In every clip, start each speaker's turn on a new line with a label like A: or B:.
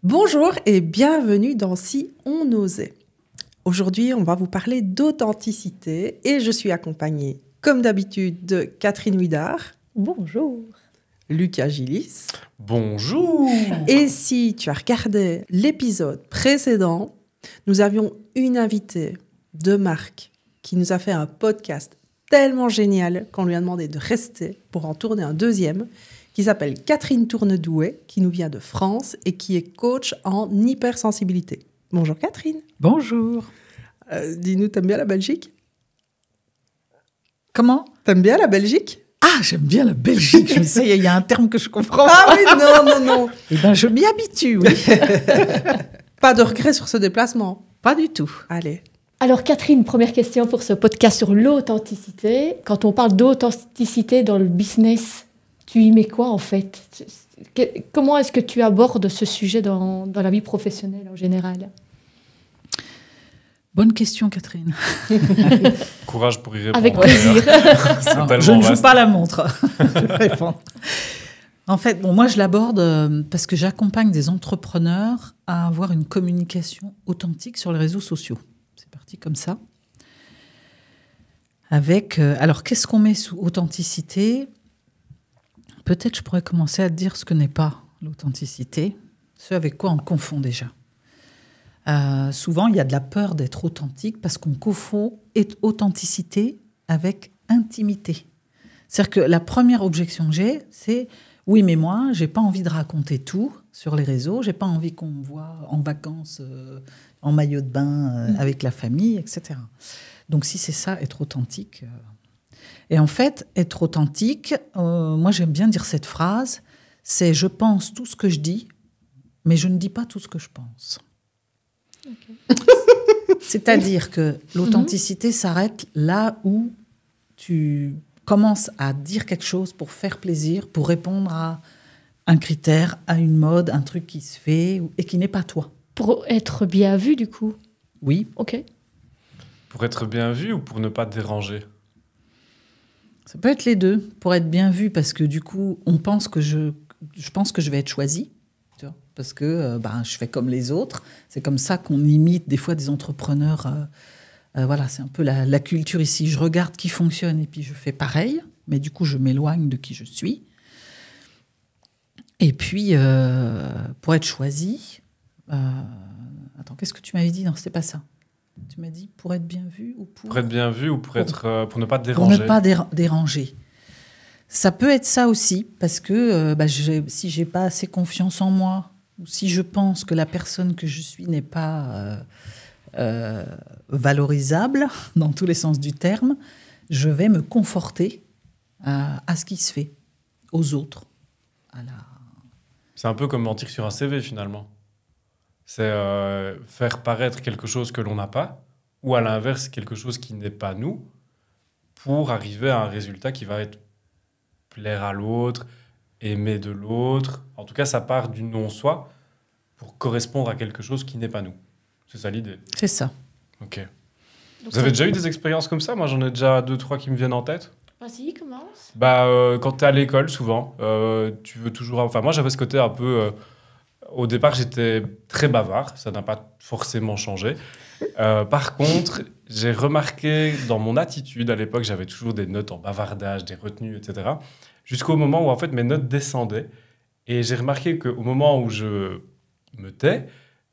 A: Bonjour et bienvenue dans Si on osait. Aujourd'hui, on va vous parler d'authenticité et je suis accompagnée, comme d'habitude, de Catherine Huidard.
B: Bonjour.
A: Lucas Gillis.
C: Bonjour.
A: Et si tu as regardé l'épisode précédent, nous avions une invitée de marque qui nous a fait un podcast tellement génial qu'on lui a demandé de rester pour en tourner un deuxième, qui s'appelle Catherine Tournedouet, qui nous vient de France et qui est coach en hypersensibilité. Bonjour Catherine.
B: Bonjour.
A: Dis-nous, t'aimes bien la Belgique ?
B: Comment ?
A: T'aimes bien la Belgique ?
B: Ah, j'aime bien la Belgique. Je me disais, il y a un terme que je comprends.
A: Ah oui, non.
B: Eh bien, je m'y habitue, oui.
A: Pas de regret sur ce déplacement ?
B: Pas du tout.
A: Allez.
D: Alors Catherine, première question pour ce podcast sur l'authenticité. Quand on parle d'authenticité dans le business, tu y mets quoi en fait ? Comment est-ce que tu abordes ce sujet dans la vie professionnelle en général ?
B: Bonne question, Catherine.
C: Courage pour y répondre.
D: Avec plaisir.
B: Je ne joue pas la montre. Je vais répondre. En fait, moi, je l'aborde parce que j'accompagne des entrepreneurs à avoir une communication authentique sur les réseaux sociaux. C'est parti comme ça. Alors, qu'est-ce qu'on met sous authenticité ? Peut-être je pourrais commencer à te dire ce que n'est pas l'authenticité, ce avec quoi on confond déjà. Souvent, il y a de la peur d'être authentique parce qu'on confond authenticité avec intimité. C'est-à-dire que la première objection que j'ai, c'est « oui, mais moi, j'ai pas envie de raconter tout sur les réseaux, j'ai pas envie qu'on me voit en vacances, en maillot de bain, avec la famille, etc. » Donc, si c'est ça, être authentique... Et en fait, être authentique, moi j'aime bien dire cette phrase, c'est « je pense tout ce que je dis, mais je ne dis pas tout ce que je pense ». Okay. C'est-à-dire que l'authenticité s'arrête là où tu commences à dire quelque chose pour faire plaisir, pour répondre à un critère, à une mode, un truc qui se fait et qui n'est pas toi.
D: Pour être bien vu, du coup ?
B: Oui.
D: Ok.
C: Pour être bien vu ou pour ne pas déranger ?
B: Ça peut être les deux. Pour être bien vu, parce que du coup, on pense que je pense que je vais être choisie, tu vois, parce que je fais comme les autres. C'est comme ça qu'on imite des fois des entrepreneurs. Voilà, c'est un peu la culture ici. Je regarde qui fonctionne et puis je fais pareil, mais du coup, je m'éloigne de qui je suis. Et puis, pour être choisie... Attends, qu'est-ce que tu m'avais dit ? Non, c'était pas ça. Tu m'as dit pour être bien vu ou pour...
C: Pour être bien vu ou pour ne pas déranger.
B: Pour ne pas déranger. Ça peut être ça aussi, parce que si j'ai pas assez confiance en moi, ou si je pense que la personne que je suis n'est pas valorisable, dans tous les sens du terme, je vais me conforter à ce qui se fait, aux autres.
C: C'est un peu comme mentir sur un CV, finalement. C'est faire paraître quelque chose que l'on n'a pas, ou à l'inverse, quelque chose qui n'est pas nous, pour arriver à un résultat qui va être plaire à l'autre, aimer de l'autre. En tout cas, ça part du non-soi pour correspondre à quelque chose qui n'est pas nous. C'est ça l'idée ?
B: C'est ça.
C: Ok. Vous avez déjà eu des expériences comme ça ? Moi, j'en ai déjà 2-3 qui me viennent en tête.
D: Vas-y, commence.
C: Quand tu es à l'école, souvent, tu veux toujours... Enfin, moi, j'avais ce côté un peu... Au départ, j'étais très bavard. Ça n'a pas forcément changé. Par contre, j'ai remarqué dans mon attitude, à l'époque, j'avais toujours des notes en bavardage, des retenues, etc. Jusqu'au moment où, en fait, mes notes descendaient. Et j'ai remarqué qu'au moment où je me tais,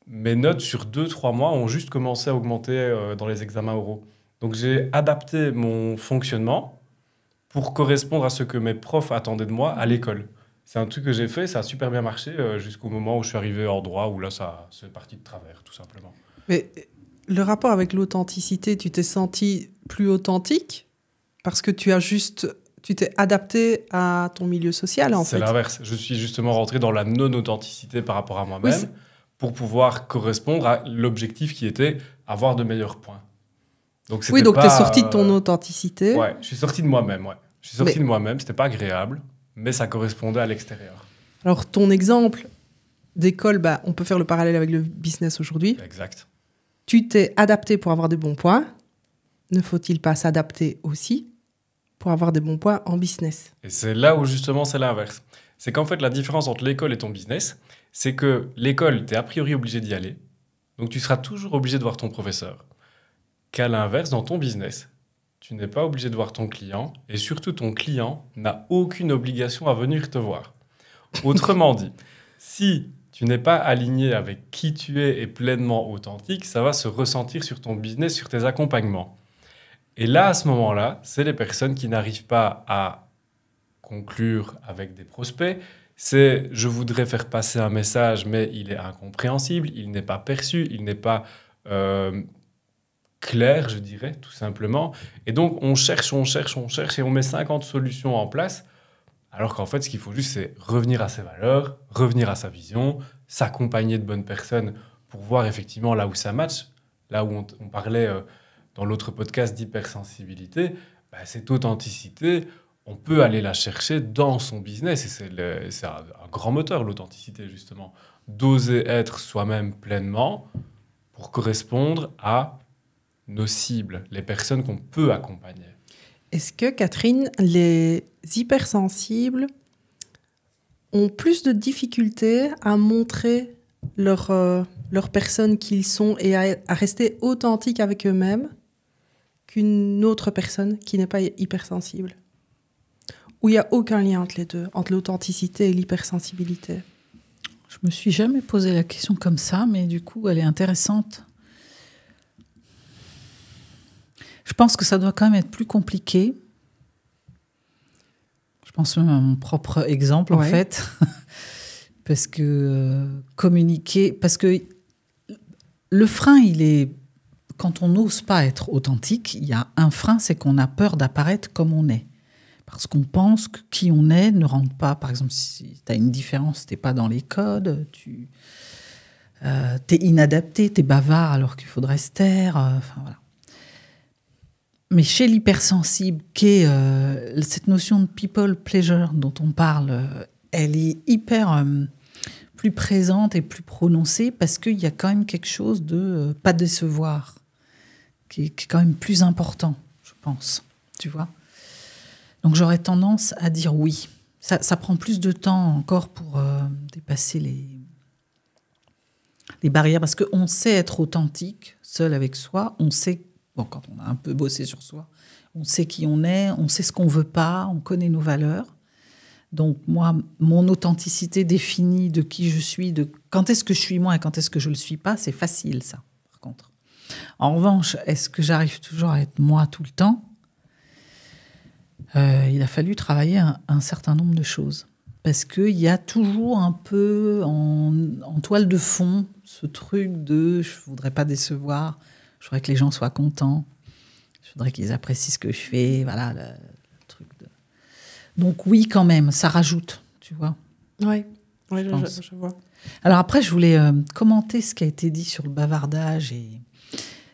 C: mes notes sur 2-3 mois ont juste commencé à augmenter dans les examens oraux. Donc, j'ai adapté mon fonctionnement pour correspondre à ce que mes profs attendaient de moi à l'école. C'est un truc que j'ai fait, ça a super bien marché jusqu'au moment où je suis arrivé en droit, où là, c'est parti de travers, tout simplement.
A: Mais le rapport avec l'authenticité, tu t'es senti plus authentique parce que tu t'es adapté à ton milieu social, en fait.
C: C'est l'inverse. Je suis justement rentré dans la non-authenticité par rapport à moi-même pour pouvoir correspondre à l'objectif qui était avoir de meilleurs points. Donc,
A: oui, donc tu es sorti de ton authenticité.
C: Ouais, je suis sorti de moi-même, Je suis sorti de moi-même, c'était pas agréable. Mais ça correspondait à l'extérieur.
A: Alors, ton exemple d'école, on peut faire le parallèle avec le business aujourd'hui.
C: Exact.
A: Tu t'es adapté pour avoir des bons points. Ne faut-il pas s'adapter aussi pour avoir des bons points en business ?
C: Et c'est là où, justement, c'est l'inverse. C'est qu'en fait, la différence entre l'école et ton business, c'est que l'école, tu es a priori obligé d'y aller, donc tu seras toujours obligé de voir ton professeur. Qu'à l'inverse, dans ton business, tu n'es pas obligé de voir ton client, et surtout ton client n'a aucune obligation à venir te voir. Autrement dit, si tu n'es pas aligné avec qui tu es et pleinement authentique, ça va se ressentir sur ton business, sur tes accompagnements. Et là, à ce moment-là, c'est les personnes qui n'arrivent pas à conclure avec des prospects. C'est « je voudrais faire passer un message, mais il est incompréhensible, il n'est pas perçu, il n'est pas clair, je dirais, tout simplement. » Et donc, on cherche et on met 50 solutions en place, alors qu'en fait, ce qu'il faut juste, c'est revenir à ses valeurs, revenir à sa vision, s'accompagner de bonnes personnes pour voir effectivement là où ça match, là où on parlait dans l'autre podcast d'hypersensibilité, cette authenticité, on peut aller la chercher dans son business. Et c'est un grand moteur, l'authenticité, justement. D'oser être soi-même pleinement pour correspondre à nos cibles, les personnes qu'on peut accompagner.
A: Est-ce que, Catherine, les hypersensibles ont plus de difficultés à montrer leur personne qu'ils sont et à rester authentiques avec eux-mêmes qu'une autre personne qui n'est pas hypersensible? Ou il n'y a aucun lien entre les deux, entre l'authenticité et l'hypersensibilité?
B: Je me suis jamais posé la question comme ça, mais du coup, elle est intéressante. Je pense que ça doit quand même être plus compliqué. Je pense même à mon propre exemple, en fait. Parce que communiquer... Parce que le frein, il est... Quand on n'ose pas être authentique, il y a un frein, c'est qu'on a peur d'apparaître comme on est. Parce qu'on pense que qui on est ne rentre pas. Par exemple, si tu as une différence, tu n'es pas dans les codes, tu es inadapté, tu es bavard alors qu'il faudrait se taire. Voilà. Mais chez l'hypersensible, cette notion de people pleasure dont on parle, elle est hyper plus présente et plus prononcée parce qu'il y a quand même quelque chose de pas décevoir, qui est quand même plus important, je pense. Tu vois ? Donc j'aurais tendance à dire oui. Ça prend plus de temps encore pour dépasser les barrières, parce qu'on sait être authentique, seul avec soi. On sait, quand on a un peu bossé sur soi, on sait qui on est, on sait ce qu'on veut pas, on connaît nos valeurs. Donc moi, mon authenticité définie de qui je suis, de quand est-ce que je suis moi et quand est-ce que je le suis pas, c'est facile ça, par contre. En revanche, est-ce que j'arrive toujours à être moi tout le temps ? Il a fallu travailler un certain nombre de choses. Parce qu'il y a toujours un peu en toile de fond ce truc de je ne voudrais pas décevoir, je voudrais que les gens soient contents, je voudrais qu'ils apprécient ce que je fais. Voilà, le truc de... Donc oui, quand même, ça rajoute, tu vois.
A: Oui, je vois.
B: Alors après, je voulais commenter ce qui a été dit sur le bavardage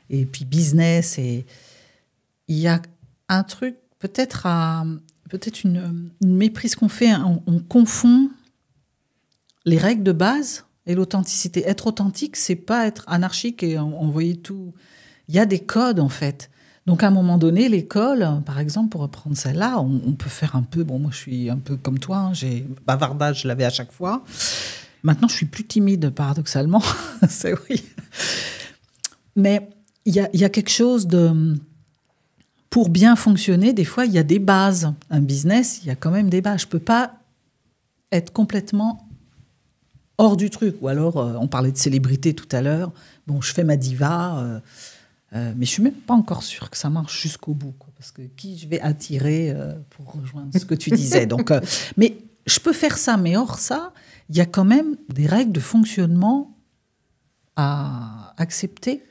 B: et puis business. Et il y a un truc, peut-être une méprise qu'on fait. On confond les règles de base et l'authenticité. Être authentique, c'est pas être anarchique et envoyer tout. Il y a des codes, en fait. Donc, à un moment donné, l'école, par exemple, pour reprendre celle-là, on peut faire un peu... Bon, moi, je suis un peu comme toi. Hein, bavardage, je l'avais à chaque fois. Maintenant, je suis plus timide, paradoxalement. C'est oui. Mais il y a quelque chose de... Pour bien fonctionner, des fois, il y a des bases. Un business, il y a quand même des bases. Je ne peux pas être complètement hors du truc. Ou alors, on parlait de célébrité tout à l'heure. Bon, je fais ma diva, mais je ne suis même pas encore sûre que ça marche jusqu'au bout. Quoi, parce que qui je vais attirer pour rejoindre ce que tu disais. Donc, mais je peux faire ça, mais hors ça, il y a quand même des règles de fonctionnement à accepter.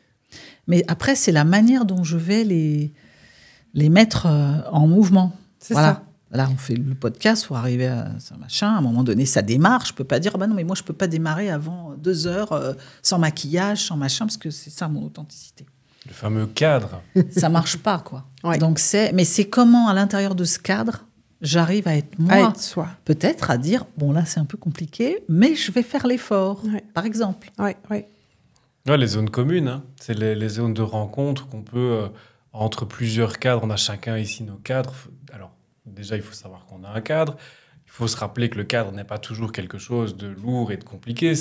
B: Mais après, c'est la manière dont je vais les mettre en mouvement.
A: C'est
B: voilà.
A: ça.
B: Là, on fait le podcast, il faut arriver à ça, machin. À un moment donné, ça démarre. Je ne peux pas dire, non, mais moi, je ne peux pas démarrer avant 2 heures sans maquillage, sans machin, parce que c'est ça, mon authenticité.
C: Le fameux cadre.
B: Ça ne marche pas, quoi.
A: Ouais.
B: Donc, mais c'est comment, à l'intérieur de ce cadre, j'arrive à être moi.
A: À être soi.
B: Peut-être à dire, bon, là, c'est un peu compliqué, mais je vais faire l'effort, par exemple.
A: Oui.
C: Ouais, les zones communes, hein. C'est les zones de rencontre qu'on peut... entre plusieurs cadres, on a chacun ici nos cadres. Alors, déjà, il faut savoir qu'on a un cadre. il faut se rappeler que le cadre n'est pas toujours quelque chose de lourd et de compliqué.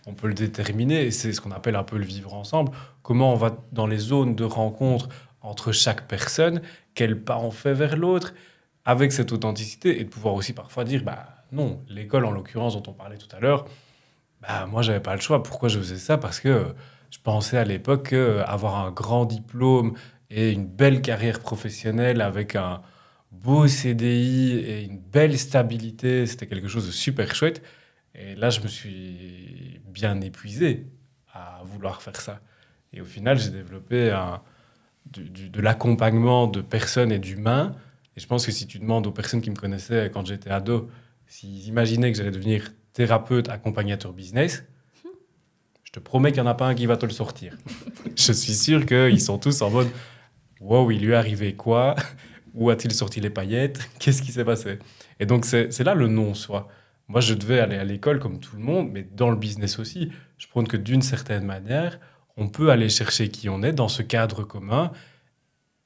C: On peut le déterminer, et c'est ce qu'on appelle un peu le vivre ensemble. Comment on va dans les zones de rencontre entre chaque personne, quel pas on fait vers l'autre, avec cette authenticité, et de pouvoir aussi parfois dire, non, l'école en l'occurrence dont on parlait tout à l'heure, moi j'avais pas le choix. Pourquoi je faisais ça? Parce que je pensais à l'époque qu'avoir un grand diplôme et une belle carrière professionnelle avec un beau CDI et une belle stabilité, c'était quelque chose de super chouette. Et là, je me suis bien épuisé à vouloir faire ça. Et au final, j'ai développé de l'accompagnement de personnes et d'humains. Et je pense que si tu demandes aux personnes qui me connaissaient quand j'étais ado, s'ils imaginaient que j'allais devenir thérapeute, accompagnateur business, je te promets qu'il n'y en a pas un qui va te le sortir. Je suis sûr qu'ils sont tous en mode « Wow, il lui est arrivé quoi? Où a-t-il sorti les paillettes? Qu'est-ce qui s'est passé ?» Et donc, c'est là le non-soi. Moi, je devais aller à l'école comme tout le monde, mais dans le business aussi. Je prône que d'une certaine manière, on peut aller chercher qui on est dans ce cadre commun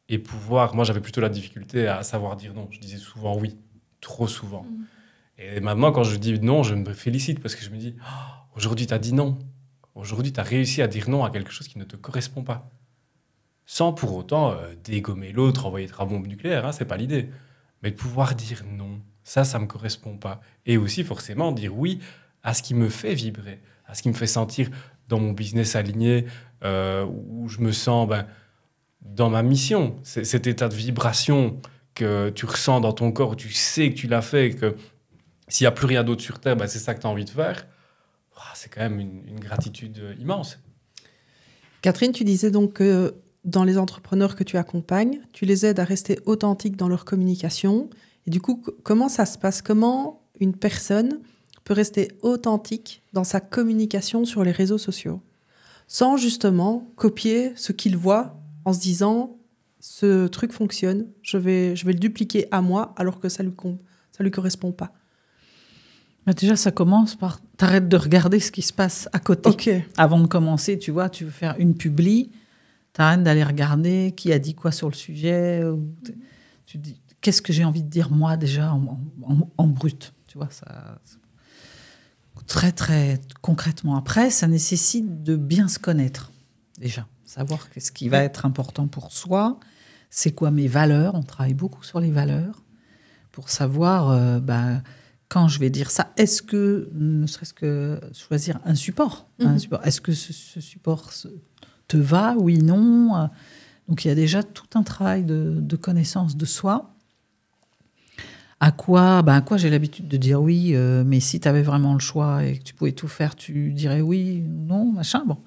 C: et pouvoir... Moi, j'avais plutôt la difficulté à savoir dire non. Je disais souvent oui, trop souvent. Et maintenant, quand je dis non, je me félicite parce que je me dis « Aujourd'hui, tu as dit non. Aujourd'hui, tu as réussi à dire non à quelque chose qui ne te correspond pas. » Sans pour autant dégommer l'autre, envoyer de la bombe nucléaire, hein, c'est pas l'idée. Mais de pouvoir dire non, ça me correspond pas. Et aussi, forcément, dire oui à ce qui me fait vibrer, à ce qui me fait sentir dans mon business aligné, où je me sens dans ma mission. C'est cet état de vibration que tu ressens dans ton corps, où tu sais que tu l'as fait, et que s'il n'y a plus rien d'autre sur Terre, c'est ça que tu as envie de faire. C'est quand même une gratitude immense.
A: Catherine, tu disais donc que dans les entrepreneurs que tu accompagnes, tu les aides à rester authentiques dans leur communication. Et du coup, comment ça se passe? Comment une personne peut rester authentique dans sa communication sur les réseaux sociaux sans justement copier ce qu'il voit en se disant « ce truc fonctionne, je vais le dupliquer à moi alors que ça lui correspond pas ».
B: Déjà, ça commence par t'arrêtes de regarder ce qui se passe à côté.
A: Okay.
B: Avant de commencer, tu vois, tu veux faire une publi, t'arrêtes d'aller regarder qui a dit quoi sur le sujet. Tu dis, qu'est-ce que j'ai envie de dire moi déjà en brut, tu vois, ça très très concrètement. Après, ça nécessite de bien se connaître déjà, savoir qu'est-ce qui va être important pour soi, c'est quoi mes valeurs. On travaille beaucoup sur les valeurs pour savoir. Quand je vais dire ça, est-ce que, ne serait-ce que choisir un support, est-ce que ce support te va, oui, non? Donc, il y a déjà tout un travail de connaissance de soi. À quoi j'ai l'habitude de dire oui, mais si tu avais vraiment le choix et que tu pouvais tout faire, tu dirais oui, non, machin. Bon.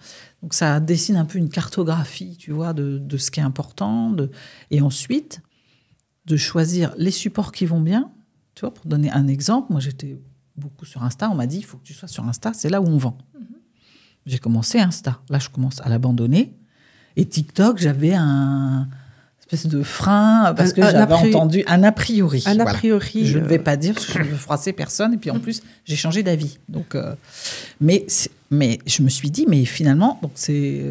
B: Donc, ça dessine un peu une cartographie, tu vois, de ce qui est important. Et ensuite, de choisir les supports qui vont bien. Tu vois, pour donner un exemple, moi j'étais beaucoup sur Insta, on m'a dit il faut que tu sois sur Insta, c'est là où on vend. J'ai commencé Insta, là je commence à l'abandonner. Et TikTok, j'avais un espèce de frein parce que j'avais entendu un a priori.
A: Un a priori.
B: Je ne vais pas dire parce que je ne veux froisser personne. Et puis en plus, j'ai changé d'avis. Donc, mais je me suis dit, mais finalement, donc c'est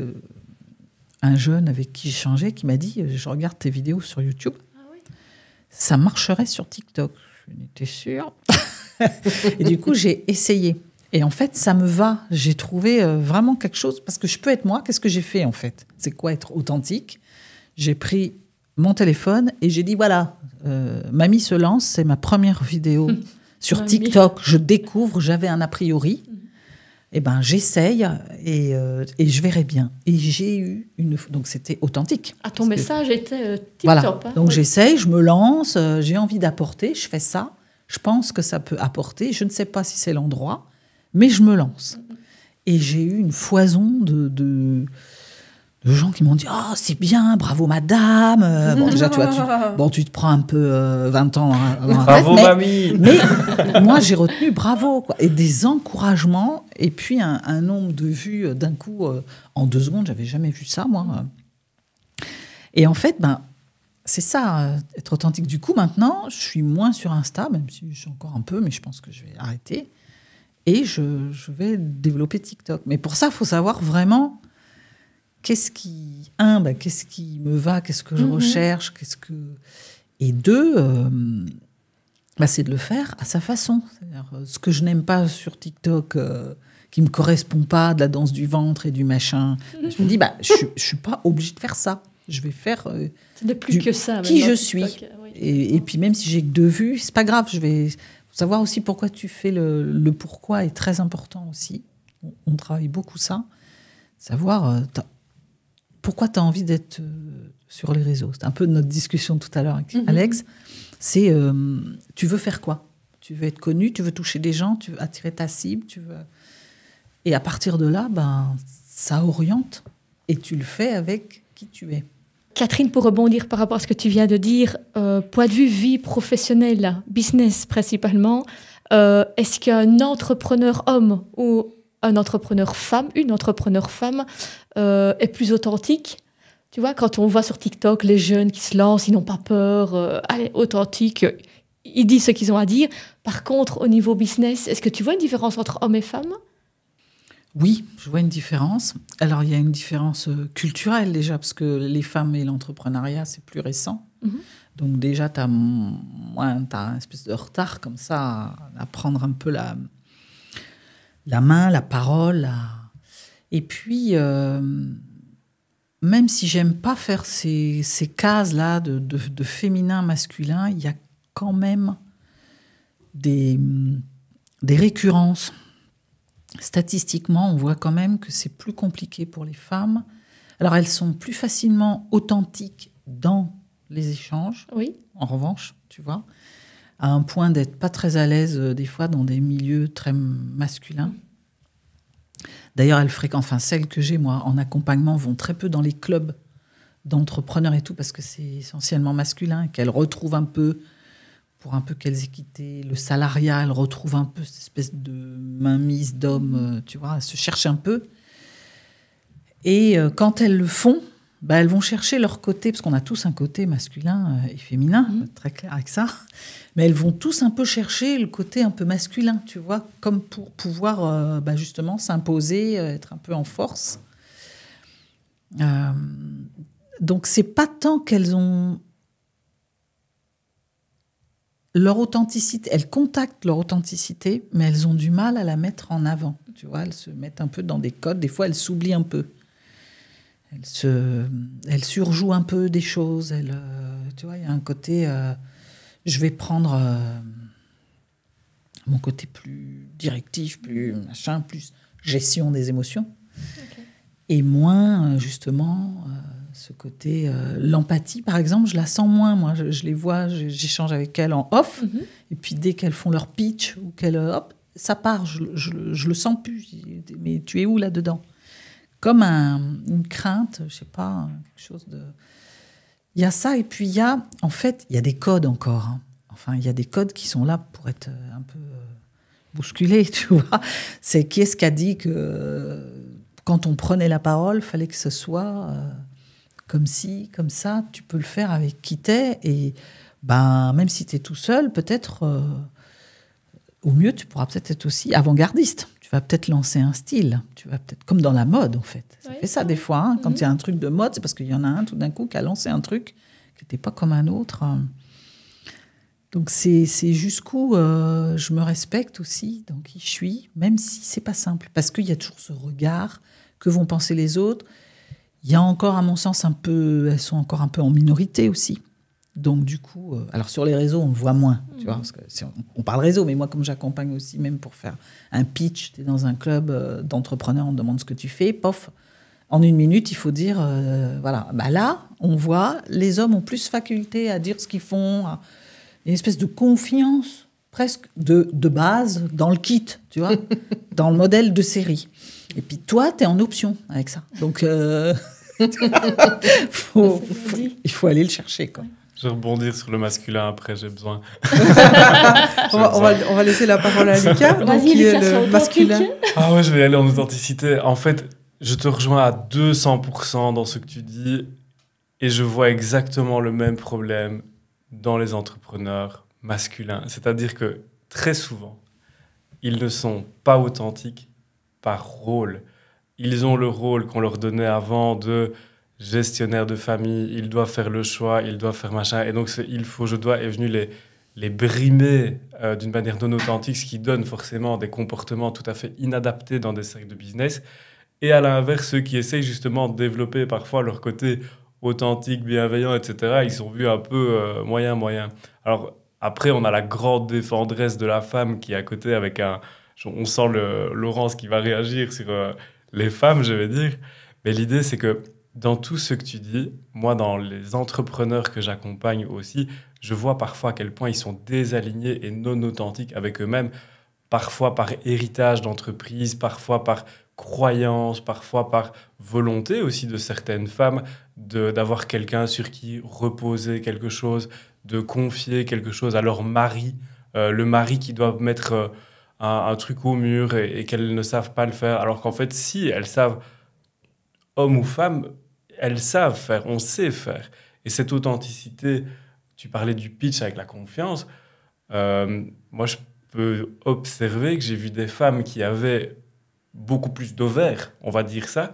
B: un jeune avec qui j'ai changé qui m'a dit je regarde tes vidéos sur YouTube. Ça marcherait sur TikTok. Je n'étais sûre. Et du coup, j'ai essayé. Et en fait, ça me va. J'ai trouvé vraiment quelque chose. Parce que je peux être moi. Qu'est-ce que j'ai fait, en fait? C'est quoi être authentique? J'ai pris mon téléphone et j'ai dit, voilà, Mamie se lance. C'est ma première vidéo sur TikTok. Je découvre. J'avais un a priori. Eh ben, j'essaye et je verrai bien. Et j'ai eu donc c'était authentique.
D: Ah, ton message était TikTok.
B: Voilà.
D: Hein,
B: donc j'essaye, je me lance, j'ai envie d'apporter, je fais ça. Je pense que ça peut apporter. Je ne sais pas si c'est l'endroit, mais je me lance. Et j'ai eu une foison de gens qui m'ont dit « Oh, c'est bien, bravo madame !» Bon, déjà, tu vois, tu te prends un peu 20 ans.
C: Bravo mamie.
B: Mais moi, j'ai retenu bravo, quoi. Et des encouragements, et puis un nombre de vues d'un coup, en 2 secondes, j'avais jamais vu ça, moi. Et en fait, c'est ça, être authentique. Du coup, maintenant, je suis moins sur Insta, même si je suis encore un peu, mais je pense que je vais arrêter. Et je vais développer TikTok. Mais pour ça, il faut savoir vraiment... Qu'est-ce qui me va, qu'est-ce que je recherche, et 2, c'est de le faire à sa façon. C'est-à-dire, ce que je n'aime pas sur TikTok, qui ne me correspond pas, de la danse du ventre et du machin, je me dis, je ne suis pas obligée de faire ça. Je vais faire
D: Ce n'est plus que ça.
B: qui je
D: maintenant,
B: suis.
D: TikTok, oui.
B: Et puis même si j'ai que 2 vues, c'est pas grave. Je vais savoir aussi pourquoi tu fais le pourquoi est très important aussi. On travaille beaucoup ça. Savoir pourquoi tu as envie d'être sur les réseaux. C'est un peu notre discussion tout à l'heure avec Alex. C'est tu veux faire quoi? Tu veux être connu, tu veux toucher des gens, tu veux attirer ta cible, et à partir de là, ça oriente et tu le fais avec qui tu es.
D: Catherine, pour rebondir par rapport à ce que tu viens de dire, point de vue vie professionnelle, business principalement, est-ce qu'un entrepreneur homme ou un entrepreneur femme, une entrepreneur femme est plus authentique? Tu vois, quand on voit sur TikTok les jeunes qui se lancent, ils n'ont pas peur, allez, authentique, ils disent ce qu'ils ont à dire. Par contre, au niveau business, est-ce que tu vois une différence entre hommes et femmes?
B: Oui, je vois une différence. Alors, il y a une différence culturelle déjà, parce que les femmes et l'entrepreneuriat, c'est plus récent. Donc déjà, tu as une espèce de retard comme ça à prendre un peu la main, la parole. Et puis, même si j'aime pas faire ces cases-là de féminin, masculin, il y a quand même des récurrences. Statistiquement, on voit quand même que c'est plus compliqué pour les femmes. Alors, elles sont plus facilement authentiques dans les échanges,
D: Oui.
B: en revanche, tu vois, à un point d'être pas très à l'aise des fois dans des milieux très masculins. D'ailleurs, celles que j'ai, moi, en accompagnement, vont très peu dans les clubs d'entrepreneurs et tout, parce que c'est essentiellement masculin, et qu'elles retrouvent un peu, pour un peu qu'elles aient quitté le salariat, elles retrouvent un peu cette espèce de mainmise d'homme, tu vois, elles se cherchent un peu. Et quand elles le font, elles vont chercher leur côté, parce qu'on a tous un côté masculin et féminin, très clair avec ça, mais elles vont tous un peu chercher le côté un peu masculin, tu vois, comme pour pouvoir justement s'imposer, être un peu en force. Donc, c'est pas tant qu'elles ont leur authenticité, elles contactent leur authenticité, mais elles ont du mal à la mettre en avant. Tu vois, elles se mettent un peu dans des codes. Des fois, elles s'oublient un peu. Elles surjouent un peu des choses. Tu vois, il y a un côté... je vais prendre mon côté plus directif, plus machin, plus gestion des émotions. Okay. Et moins, justement... ce côté, l'empathie, par exemple, je la sens moins. Moi, je les vois, j'échange avec elles en off. Et puis, dès qu'elles font leur pitch, ou hop, ça part. Je le sens plus. Mais tu es où là-dedans? Comme une crainte, je sais pas, quelque chose de... Il y a ça, et puis il y a des codes encore. Hein. Enfin, il y a des codes qui sont là pour être un peu bousculés, tu vois. C'est qui est-ce qui a dit que quand on prenait la parole, il fallait que ce soit... comme ci, comme ça, tu peux le faire avec qui t'es. Et même si tu es tout seul, peut-être, au mieux, tu pourras peut-être être aussi avant-gardiste. Tu vas peut-être lancer un style. Tu vas peut-être, comme dans la mode, en fait. Ça fait ça des fois. Hein. Quand il y a un truc de mode, c'est parce qu'il y en a un tout d'un coup qui a lancé un truc qui n'était pas comme un autre. Donc, c'est jusqu'où je me respecte aussi dans qui je suis, même si c'est pas simple. Parce qu'il y a toujours ce regard, que vont penser les autres. Il y a encore, à mon sens, elles sont encore un peu en minorité aussi. Donc, du coup, alors sur les réseaux, on le voit moins, tu vois, parce que on parle réseau, mais moi, comme j'accompagne aussi, même pour faire un pitch, tu es dans un club d'entrepreneurs, on te demande ce que tu fais, pof, en 1 minute, il faut dire, voilà. Là, on voit, les hommes ont plus faculté à dire ce qu'ils font, une espèce de confiance presque de base dans le kit, tu vois, dans le modèle de série. Et puis toi, tu es en option avec ça. Donc, il faut aller le chercher, quoi.
C: Je vais rebondir sur le masculin après, j'ai besoin.
A: on va laisser la parole à Lucas.
D: Vas-y, Lucas, le masculin.
C: Ah ouais, je vais y aller en authenticité. En fait, je te rejoins à 200% dans ce que tu dis et je vois exactement le même problème dans les entrepreneurs masculins. C'est-à-dire que très souvent, ils ne sont pas authentiques par rôle. Ils ont le rôle qu'on leur donnait avant de gestionnaire de famille, ils doivent faire le choix, ils doivent faire machin. Et donc, il faut, je dois est venu les brimer d'une manière non authentique, ce qui donne forcément des comportements tout à fait inadaptés dans des cercles de business. Et à l'inverse, ceux qui essayent justement de développer parfois leur côté authentique, bienveillant, etc., ils sont vus un peu moyen. Alors après, on a la grande défendresse de la femme qui est à côté avec un... On sent Laurence qui va réagir sur les femmes, je vais dire. Mais l'idée, c'est que dans tout ce que tu dis, moi, dans les entrepreneurs que j'accompagne aussi, je vois parfois à quel point ils sont désalignés et non authentiques avec eux-mêmes, parfois par héritage d'entreprise, parfois par croyance, parfois par volonté aussi de certaines femmes d'avoir quelqu'un sur qui reposer quelque chose, de confier quelque chose à leur mari, le mari qui doit mettre un truc au mur et qu'elles ne savent pas le faire, alors qu'en fait, si elles savent, homme ou femme, elles savent faire, on sait faire. Et cette authenticité, tu parlais du pitch avec la confiance, moi je peux observer que j'ai vu des femmes qui avaient beaucoup plus d'ovaires, on va dire ça,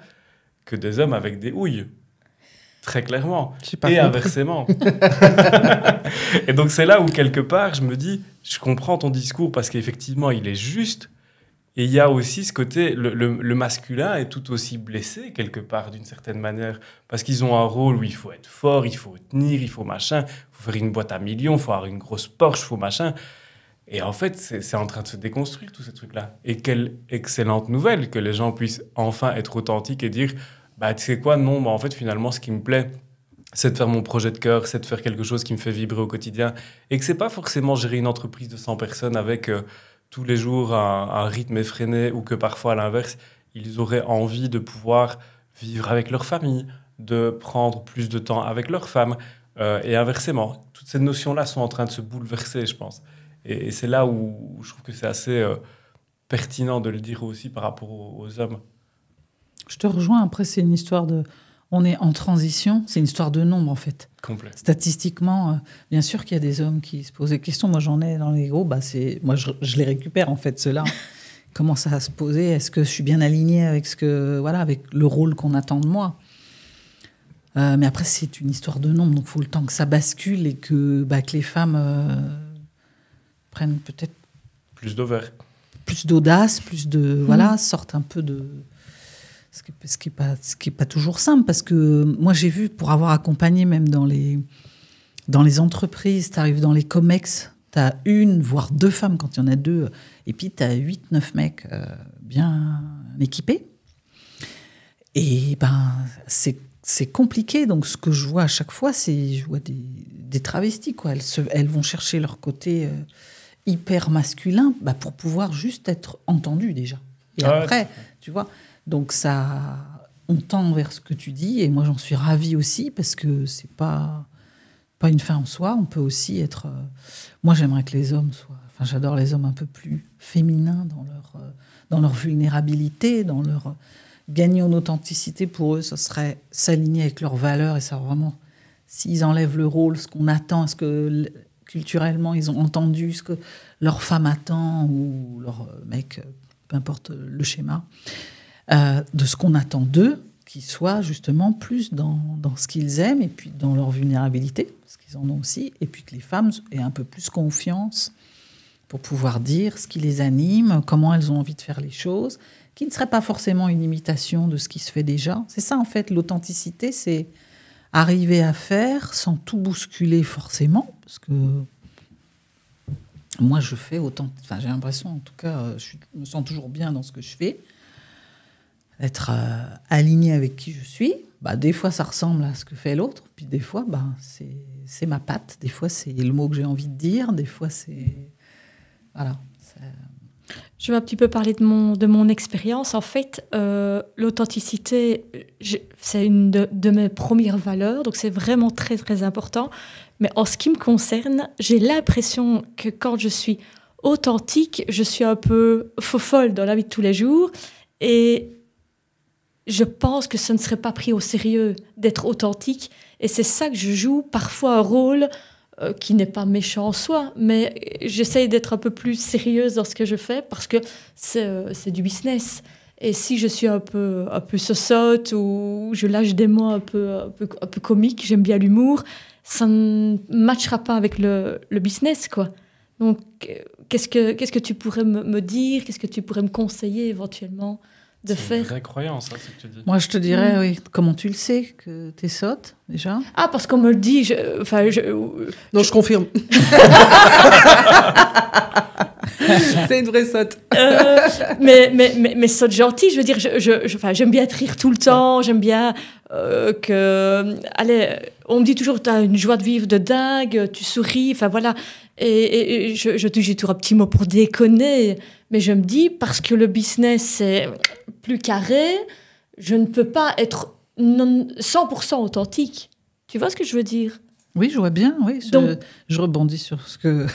C: que des hommes avec des houilles. Très clairement. Et inversement. Et donc c'est là où quelque part je me dis, je comprends ton discours parce qu'effectivement il est juste. Et il y a aussi ce côté, le masculin est tout aussi blessé quelque part d'une certaine manière parce qu'ils ont un rôle où il faut être fort, il faut tenir, il faut machin, il faut faire une boîte à millions, il faut avoir une grosse Porsche, il faut machin. Et en fait, c'est en train de se déconstruire, tous ces trucs-là. Et quelle excellente nouvelle que les gens puissent enfin être authentiques et dire bah, tu sais quoi, non, bah, en fait, finalement, ce qui me plaît, c'est de faire mon projet de cœur, c'est de faire quelque chose qui me fait vibrer au quotidien. Et que c'est pas forcément gérer une entreprise de 100 personnes avec tous les jours un rythme effréné ou que parfois, à l'inverse, ils auraient envie de pouvoir vivre avec leur famille, de prendre plus de temps avec leur femme. Et inversement, toutes ces notions-là sont en train de se bouleverser, je pense. Et c'est là où je trouve que c'est assez pertinent de le dire aussi par rapport aux hommes.
B: Je te rejoins. Après, c'est une histoire de... On est en transition. C'est une histoire de nombre, en fait.
C: Complet.
B: Statistiquement, bien sûr qu'il y a des hommes qui se posent des questions. Moi, j'en ai dans les groupes. Bah, moi, je les récupère, en fait, ceux-là. Comment ça va se poser? Est-ce que je suis bien alignée avec, avec le rôle qu'on attend de moi? Mais après, c'est une histoire de nombre. Donc, il faut le temps que ça bascule et que les femmes... prennent peut-être
C: plus d'ovaires,
B: plus d'audace, plus de sortent un peu de ce qui est pas toujours simple parce que moi j'ai vu pour avoir accompagné même dans les entreprises, tu arrives dans les comex, tu as une voire deux femmes quand il y en a deux et puis tu as 8-9 mecs bien équipés et c'est compliqué. Donc ce que je vois à chaque fois, je vois des travestis quoi. Elles vont chercher leur côté hyper masculin pour pouvoir juste être entendu déjà. Et après, tu vois, donc on tend vers ce que tu dis et moi j'en suis ravie aussi parce que c'est pas une fin en soi. On peut aussi être... moi j'aimerais que les hommes soient... Enfin j'adore les hommes un peu plus féminins dans leur vulnérabilité, dans leur... Gagner en authenticité pour eux, ça serait s'aligner avec leurs valeurs et ça vraiment... S'ils enlèvent le rôle, ce qu'on attend, ce que... culturellement, ils ont entendu ce que leur femme attend ou leur mec, peu importe le schéma, de ce qu'on attend d'eux, qu'ils soient justement plus dans ce qu'ils aiment et puis dans leur vulnérabilité, parce qu'ils en ont aussi, et puis que les femmes aient un peu plus confiance pour pouvoir dire ce qui les anime, comment elles ont envie de faire les choses, qui ne serait pas forcément une imitation de ce qui se fait déjà. C'est ça, en fait, l'authenticité, c'est arriver à faire sans tout bousculer forcément, parce que moi, je fais autant... Enfin, j'ai l'impression, en tout cas, je me sens toujours bien dans ce que je fais, être aligné avec qui je suis. Des fois, ça ressemble à ce que fait l'autre, puis des fois, c'est ma patte, des fois, c'est le mot que j'ai envie de dire, des fois, c'est... Voilà.
D: Je vais un petit peu parler de mon expérience. En fait, l'authenticité, c'est une de mes premières valeurs, donc c'est vraiment très, très important. Mais en ce qui me concerne, j'ai l'impression que quand je suis authentique, je suis un peu fofolle dans la vie de tous les jours. Et je pense que ce ne serait pas pris au sérieux d'être authentique. Et c'est ça que je joue, parfois un rôle qui n'est pas méchant en soi, mais j'essaye d'être un peu plus sérieuse dans ce que je fais parce que c'est du business. Et si je suis un peu sosote ou je lâche des mots un peu comiques, j'aime bien l'humour, ça ne matchera pas avec le business, quoi. Donc, qu'est-ce que tu pourrais me dire? Qu'est-ce que tu pourrais me conseiller éventuellement de
C: C'est
D: faire?
C: une vraie croyance, hein, ce que tu dis.
B: Moi, je te dirais, oui, comment tu le sais que t'es sotte, déjà?
D: Ah, parce qu'on me le dit.
A: Non, je confirme. C'est une vraie sotte.
D: Mais sotte gentille, je veux dire, j'aime bien te rire tout le temps, j'aime bien allez, on me dit toujours, tu as une joie de vivre de dingue, tu souris, enfin voilà. Et je te dis toujours un petit mot pour déconner, mais je me dis, parce que le business est plus carré, je ne peux pas être 100% authentique. Tu vois ce que je veux dire?
B: Oui, je vois bien, oui.
D: Donc-
B: Je rebondis sur ce que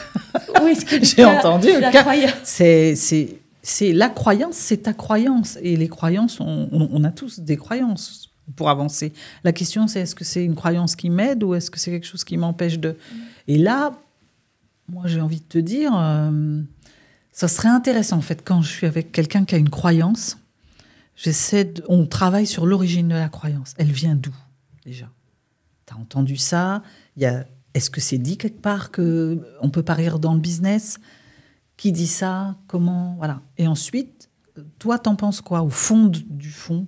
D: Oui, ce que
B: j'ai entendu.
D: la
B: Car
D: croyance.
B: c'est la croyance, c'est ta croyance. Et les croyances, on a tous des croyances pour avancer. La question, c'est est-ce que c'est une croyance qui m'aide ou est-ce que c'est quelque chose qui m'empêche de... Et là, moi, j'ai envie de te dire, ça serait intéressant, en fait, quand je suis avec quelqu'un qui a une croyance, on travaille sur l'origine de la croyance. Elle vient d'où, déjà? T'as entendu ça? Est-ce que c'est dit quelque part qu'on ne peut pas rire dans le business? Qui dit ça? Comment? Voilà. Et ensuite, toi, t'en penses quoi au fond du fond?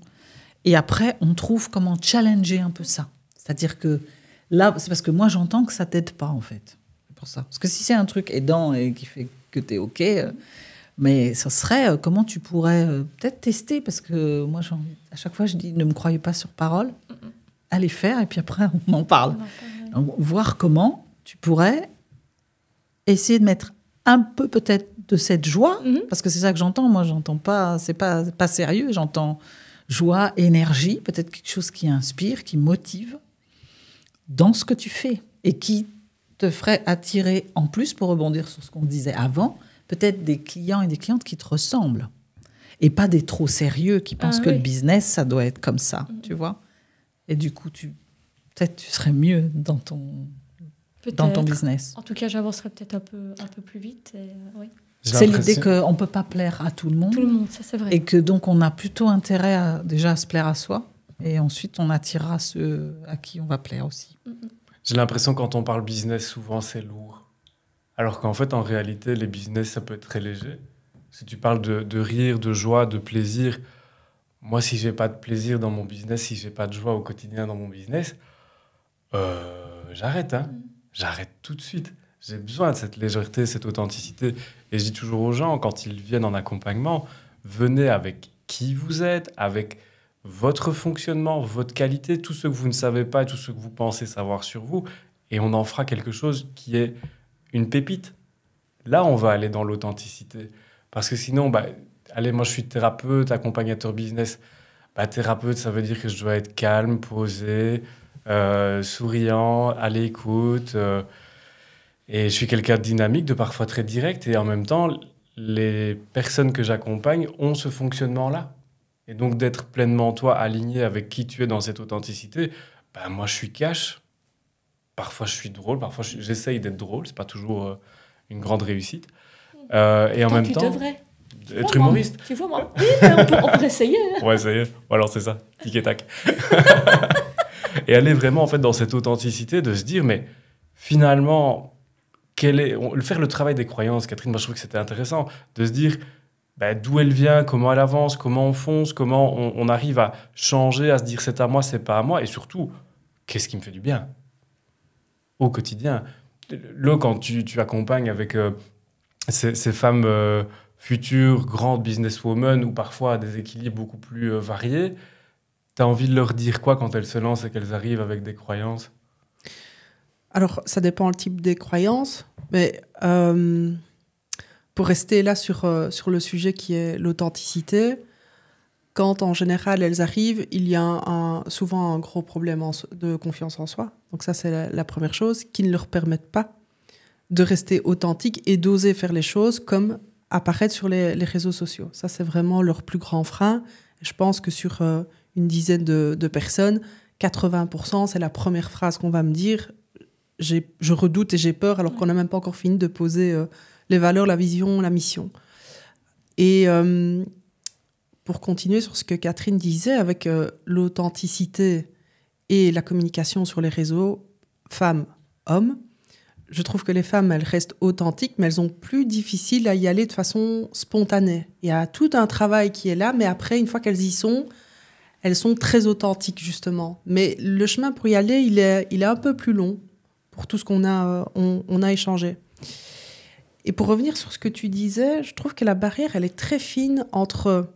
B: Et après, on trouve comment challenger un peu ça. C'est-à-dire que là, c'est parce que moi, j'entends que ça t'aide pas, en fait. C'est pour ça. Parce que si c'est un truc aidant et qui fait que t'es OK, mais ça serait comment tu pourrais peut-être tester, parce que moi, à chaque fois, je dis ne me croyez pas sur parole. Allez faire, et puis après, on en parle. Donc, voir comment tu pourrais essayer de mettre un peu peut-être de cette joie, parce que c'est ça que j'entends. Moi, j'entends pas, c'est pas sérieux, j'entends joie, énergie, peut-être quelque chose qui inspire, qui motive dans ce que tu fais et qui te ferait attirer, en plus, pour rebondir sur ce qu'on disait avant, peut-être des clients et des clientes qui te ressemblent et pas des trop sérieux qui pensent que le business, ça doit être comme ça, tu vois. Et du coup, peut-être tu serais mieux dans ton business.
D: En tout cas, j'avancerai peut-être un peu plus vite. Oui.
B: C'est l'idée qu'on ne peut pas plaire à tout le monde.
D: Tout le monde, ça c'est vrai.
B: Et que donc on a plutôt intérêt à se plaire à soi. Et ensuite, on attirera ceux à qui on va plaire aussi.
C: J'ai l'impression que quand on parle business, souvent c'est lourd. Alors qu'en fait, en réalité, les business, ça peut être très léger. Si tu parles de rire, de joie, de plaisir... Moi, si j'ai pas de plaisir dans mon business, si j'ai pas de joie au quotidien dans mon business, j'arrête. J'arrête tout de suite. J'ai besoin de cette légèreté, cette authenticité. Et je dis toujours aux gens, quand ils viennent en accompagnement, venez avec qui vous êtes, avec votre fonctionnement, votre qualité, tout ce que vous ne savez pas et tout ce que vous pensez savoir sur vous. Et on en fera quelque chose qui est une pépite. Là, on va aller dans l'authenticité. Parce que sinon... allez, moi je suis thérapeute, accompagnateur business. Thérapeute, ça veut dire que je dois être calme, posé, souriant, à l'écoute. Et je suis quelqu'un de dynamique, de parfois très direct. Et en même temps, les personnes que j'accompagne ont ce fonctionnement-là. Et donc d'être pleinement toi, aligné avec qui tu es dans cette authenticité, moi je suis cash. Parfois je suis drôle, parfois j'essaye d'être drôle. C'est pas toujours une grande réussite. Et en même temps...
D: Tu devrais.
C: Être humoriste.
D: Tu vois, moi. Oui, on peut essayer. Hein.
C: Ouais, ça y est. Ou alors c'est ça, tic et tac. Et aller vraiment en fait dans cette authenticité de se dire, mais finalement, faire le travail des croyances, Catherine, moi je trouve que c'était intéressant, de se dire d'où elle vient, comment elle avance, comment on fonce, comment on arrive à changer, à se dire c'est à moi, c'est pas à moi, et surtout, qu'est-ce qui me fait du bien au quotidien. Là, quand tu accompagnes avec ces femmes... futures grandes businesswomen ou parfois à des équilibres beaucoup plus variés, tu as envie de leur dire quoi quand elles se lancent et qu'elles arrivent avec des croyances?
A: Alors, ça dépend le type des croyances, mais pour rester là sur le sujet qui est l'authenticité, quand en général elles arrivent, il y a souvent un gros problème de confiance en soi. Donc ça, c'est la première chose, qui ne leur permettent pas de rester authentiques et d'oser faire les choses comme apparaître sur les réseaux sociaux. Ça, c'est vraiment leur plus grand frein. Je pense que sur une dizaine de personnes, 80%, c'est la première phrase qu'on va me dire. Je redoute et j'ai peur, alors qu'on n'a même pas encore fini de poser les valeurs, la vision, la mission. Et pour continuer sur ce que Catherine disait, avec l'authenticité et la communication sur les réseaux, femmes, hommes, je trouve que les femmes, elles restent authentiques, mais elles ont plus difficile à y aller de façon spontanée. Il y a tout un travail qui est là, mais après, une fois qu'elles y sont, elles sont très authentiques, justement. Mais le chemin pour y aller, il est un peu plus long pour tout ce qu'on a, on a échangé. Et pour revenir sur ce que tu disais, je trouve que la barrière, elle est très fine entre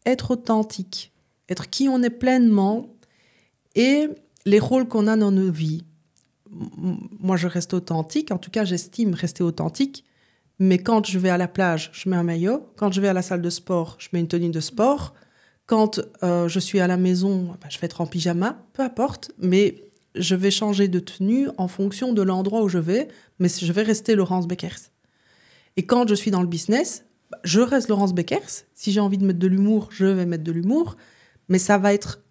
A: être authentique, être qui on est pleinement, et les rôles qu'on a dans nos vies. Moi, je reste authentique, en tout cas, j'estime rester authentique, mais quand je vais à la plage, je mets un maillot, quand je vais à la salle de sport, je mets une tenue de sport, quand je suis à la maison, je vais être en pyjama, peu importe, mais je vais changer de tenue en fonction de l'endroit où je vais, mais je vais rester Laurence Beckers. Et quand je suis dans le business, je reste Laurence Beckers. Si j'ai envie de mettre de l'humour, je vais mettre de l'humour, mais ça va être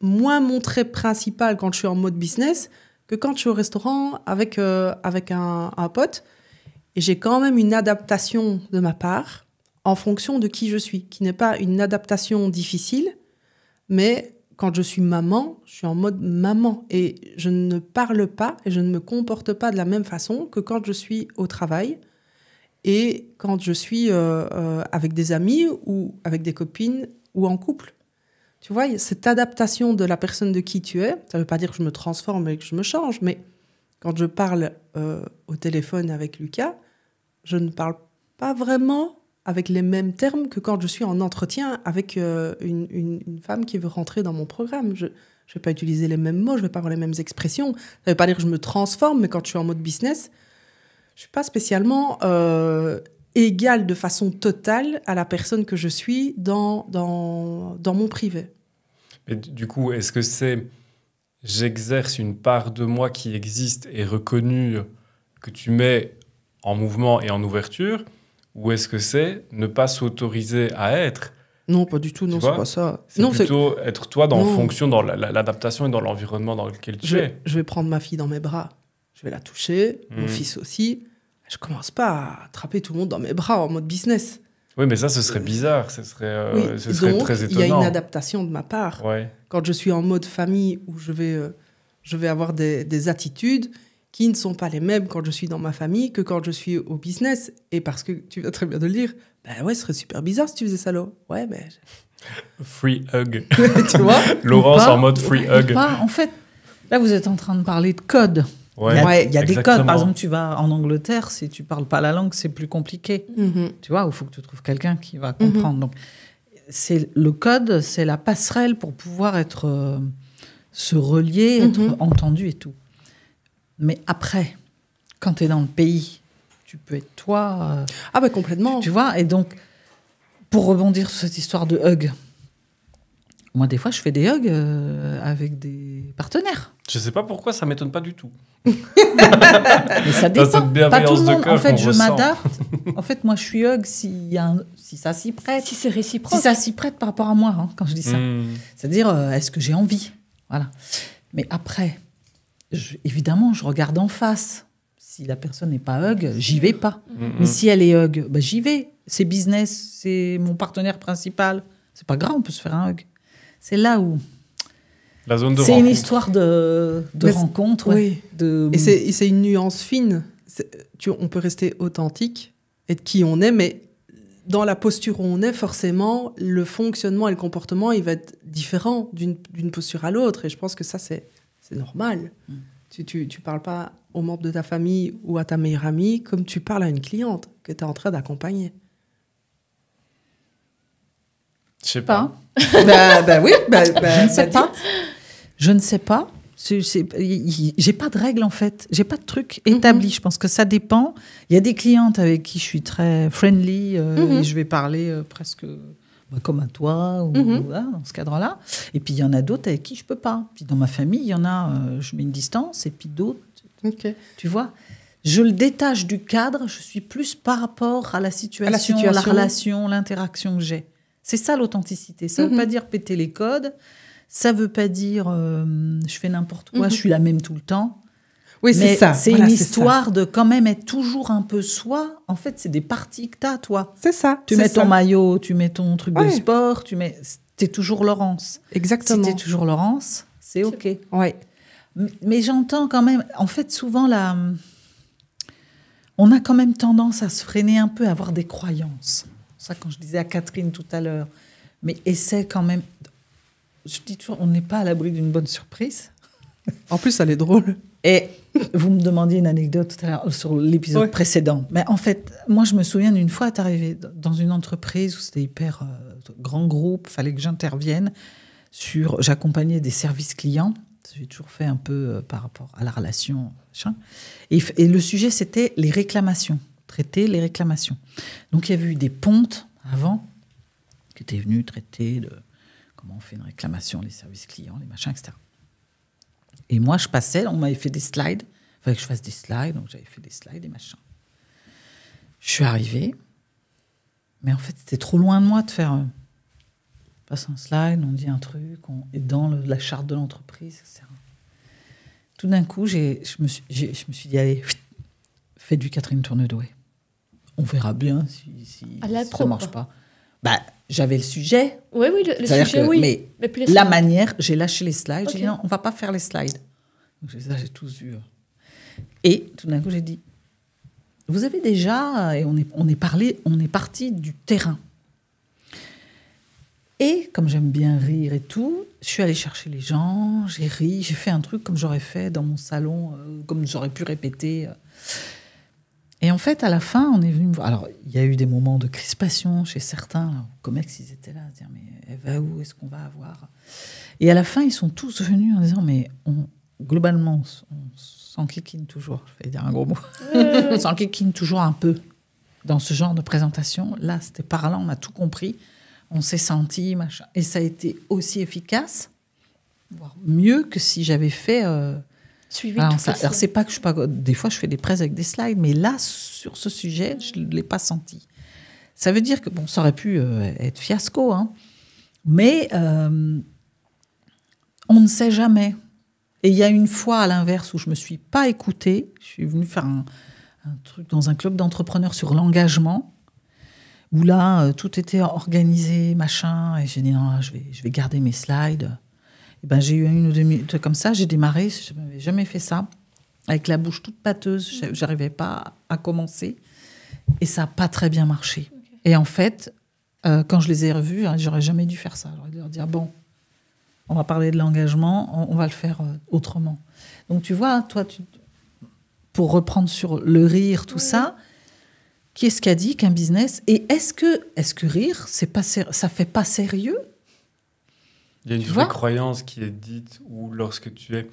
A: moins mon trait principal quand je suis en mode business que quand je suis au restaurant avec un pote. Et j'ai quand même une adaptation de ma part en fonction de qui je suis, qui n'est pas une adaptation difficile, mais quand je suis maman, je suis en mode maman. Et je ne parle pas et je ne me comporte pas de la même façon que quand je suis au travail et quand je suis avec des amis ou avec des copines ou en couple. Tu vois, cette adaptation de la personne de qui tu es, ça ne veut pas dire que je me transforme et que je me change, mais quand je parle au téléphone avec Lucas, je ne parle pas vraiment avec les mêmes termes que quand je suis en entretien avec une femme qui veut rentrer dans mon programme. Je ne vais pas utiliser les mêmes mots, je ne vais pas avoir les mêmes expressions. Ça ne veut pas dire que je me transforme, mais quand je suis en mode business, je ne suis pas spécialement égale de façon totale à la personne que je suis dans mon privé.
C: Mais du coup, est-ce que c'est j'exerce une part de moi qui existe et reconnue que tu mets en mouvement et en ouverture, ou est-ce que c'est ne pas s'autoriser à être?
A: Non, pas du tout, non, c'est pas ça.
C: C'est
A: non,
C: plutôt être toi en fonction dans l'adaptation et dans l'environnement dans lequel tu es.
A: Je vais prendre ma fille dans mes bras, je vais la toucher, mon fils aussi. Je commence pas à attraper tout le monde dans mes bras en mode business.
C: Oui, mais ça, ce serait bizarre, ce serait très étonnant.
A: Il y a une adaptation de ma part.
C: Ouais.
A: Quand je suis en mode famille, où je vais avoir des attitudes qui ne sont pas les mêmes quand je suis dans ma famille que quand je suis au business. Et parce que tu vas très bien de le dire, ben ouais, ce serait super bizarre si tu faisais ça là. Ouais, ben...
C: Free hug.
A: Tu vois?
C: Laurence en mode free hug.
B: En fait, là, vous êtes en train de parler de code.
C: Ouais,
B: il y a des codes. Par exemple, tu vas en Angleterre, si tu parles pas la langue, c'est plus compliqué.
A: Mm-hmm.
B: Tu vois, il faut que tu trouves quelqu'un qui va comprendre. Donc, le code, c'est la passerelle pour pouvoir se relier, être entendu et tout. Mais après, quand tu es dans le pays, tu peux être toi.
A: Ah ben complètement.
B: Tu vois, et donc, pour rebondir sur cette histoire de hug, moi, des fois, je fais des hugs avec des partenaires.
C: Je sais pas pourquoi, ça m'étonne pas du tout.
B: Mais ça dépend. Pas tout le monde. En fait, je
C: ressent.
B: m'adapte. En fait, moi, je suis hug si ça s'y prête.
D: Si c'est réciproque.
B: Si ça s'y prête par rapport à moi, hein, quand je dis ça. C'est-à-dire, est-ce que j'ai envie? Voilà. Mais après, évidemment, je regarde en face. Si la personne n'est pas hug, j'y vais pas. Mais si elle est hug, bah, j'y vais. C'est business, c'est mon partenaire principal. C'est pas grave, on peut se faire un hug. C'est là où...
C: La zone de
B: c'est
C: rencontre.
B: une histoire de rencontre.
A: Oui.
B: Ouais,
A: Et c'est une nuance fine. On peut rester authentique, être qui on est, mais dans la posture où on est, forcément, le fonctionnement et le comportement, il va être différent d'une posture à l'autre. Et je pense que ça, c'est normal. Tu parles pas aux membres de ta famille ou à ta meilleure amie comme tu parles à une cliente que tu es en train d'accompagner.
C: Je sais pas.
A: Oui.
B: Je ne sais pas. Je ne sais pas. J'ai pas de règles, en fait. J'ai pas de truc établi. Je pense que ça dépend. Il y a des clientes avec qui je suis très friendly et je vais parler presque comme à toi ou voilà, dans ce cadre-là. Et puis, il y en a d'autres avec qui je peux pas. Puis, dans ma famille, il y en a, je mets une distance et puis d'autres, tu vois. Je le détache du cadre. Je suis plus par rapport à la situation, la relation, l'interaction que j'ai. C'est ça l'authenticité. Ça ne veut pas dire péter les codes. Ça ne veut pas dire je fais n'importe quoi, je suis la même tout le temps.
A: Oui, c'est ça.
B: C'est une histoire de quand même être toujours un peu soi. En fait, c'est des parties que tu as, toi.
A: C'est ça.
B: Tu mets ton maillot, tu mets ton truc de sport, t'es toujours Laurence.
A: Exactement.
B: Si t'es toujours Laurence, c'est OK.
A: Ouais.
B: Mais j'entends quand même, en fait, souvent, on a quand même tendance à se freiner un peu, à avoir des croyances. Ça, quand je disais à Catherine tout à l'heure, mais essaie quand même. Je dis toujours, on n'est pas à l'abri d'une bonne surprise.
A: En plus, elle est drôle.
B: Et vous me demandiez une anecdote tout à l'heure sur l'épisode précédent. Mais en fait, moi, je me souviens d'une fois, tu arrivé dans une entreprise où c'était hyper grand groupe, il fallait que j'intervienne j'accompagnais des services clients. J'ai toujours fait un peu par rapport à la relation. Machin. Et le sujet, c'était les réclamations. Traiter les réclamations. Donc, il y avait eu des pontes avant qui étaient venus traiter de comment on fait une réclamation, les services clients, les machins, etc. Et moi, je passais, on m'avait fait des slides. Il fallait que je fasse des slides, donc j'avais fait des slides et machin. Je suis arrivée, mais en fait, c'était trop loin de moi de faire... on passe un slide, on dit un truc, on est dans la charte de l'entreprise, etc. Tout d'un coup, je me suis dit, allez, fais du Catherine Tournedoué. On verra bien si ça ne marche pas. J'avais le sujet.
D: Oui, le sujet, oui.
B: Mais la manière, j'ai lâché les slides. J'ai dit, non, on ne va pas faire les slides. Donc, j'ai tous vu. Et tout d'un coup, j'ai dit, vous avez déjà... Et on est parti du terrain. Et comme j'aime bien rire et tout, je suis allée chercher les gens, j'ai ri, j'ai fait un truc comme j'aurais fait dans mon salon, comme j'aurais pu répéter. Et en fait, à la fin, on est venu me voir. Alors, il y a eu des moments de crispation chez certains. Là, Comex, ils étaient là à dire, mais elle va où? Est-ce qu'on va avoir? Et à la fin, ils sont tous venus en disant, mais globalement, on s'enquiquine toujours. Je vais dire un gros mot. On s'enquiquine toujours un peu dans ce genre de présentation. Là, c'était parlant, on a tout compris. On s'est senti, machin. Et ça a été aussi efficace, voire mieux que si j'avais fait...
D: Suivi
B: alors, c'est pas que je suis pas... Des fois, je fais des prises avec des slides, mais là, sur ce sujet, je ne l'ai pas senti. Ça veut dire que, bon, ça aurait pu être fiasco, hein, mais on ne sait jamais. Et il y a une fois, à l'inverse, où je ne me suis pas écoutée. Je suis venue faire un truc dans un club d'entrepreneurs sur l'engagement, où là, tout était organisé, machin, et j'ai dit, non, je vais garder mes slides. Et ben, j'ai eu 1 ou 2 minutes comme ça, j'ai démarré, je n'avais jamais fait ça, avec la bouche toute pâteuse, je n'arrivais pas à commencer, et ça n'a pas très bien marché. Okay. Et en fait, quand je les ai revus, j'aurais jamais dû faire ça. J'aurais dû leur dire, bon, on va parler de l'engagement, on va le faire autrement. Donc tu vois, toi, pour reprendre sur le rire, tout ça, qui est-ce qui a dit qu'un business... Et est-ce que rire, ça fait pas sérieux?
C: Il y a une vraie croyance qui est dite où lorsque tu es...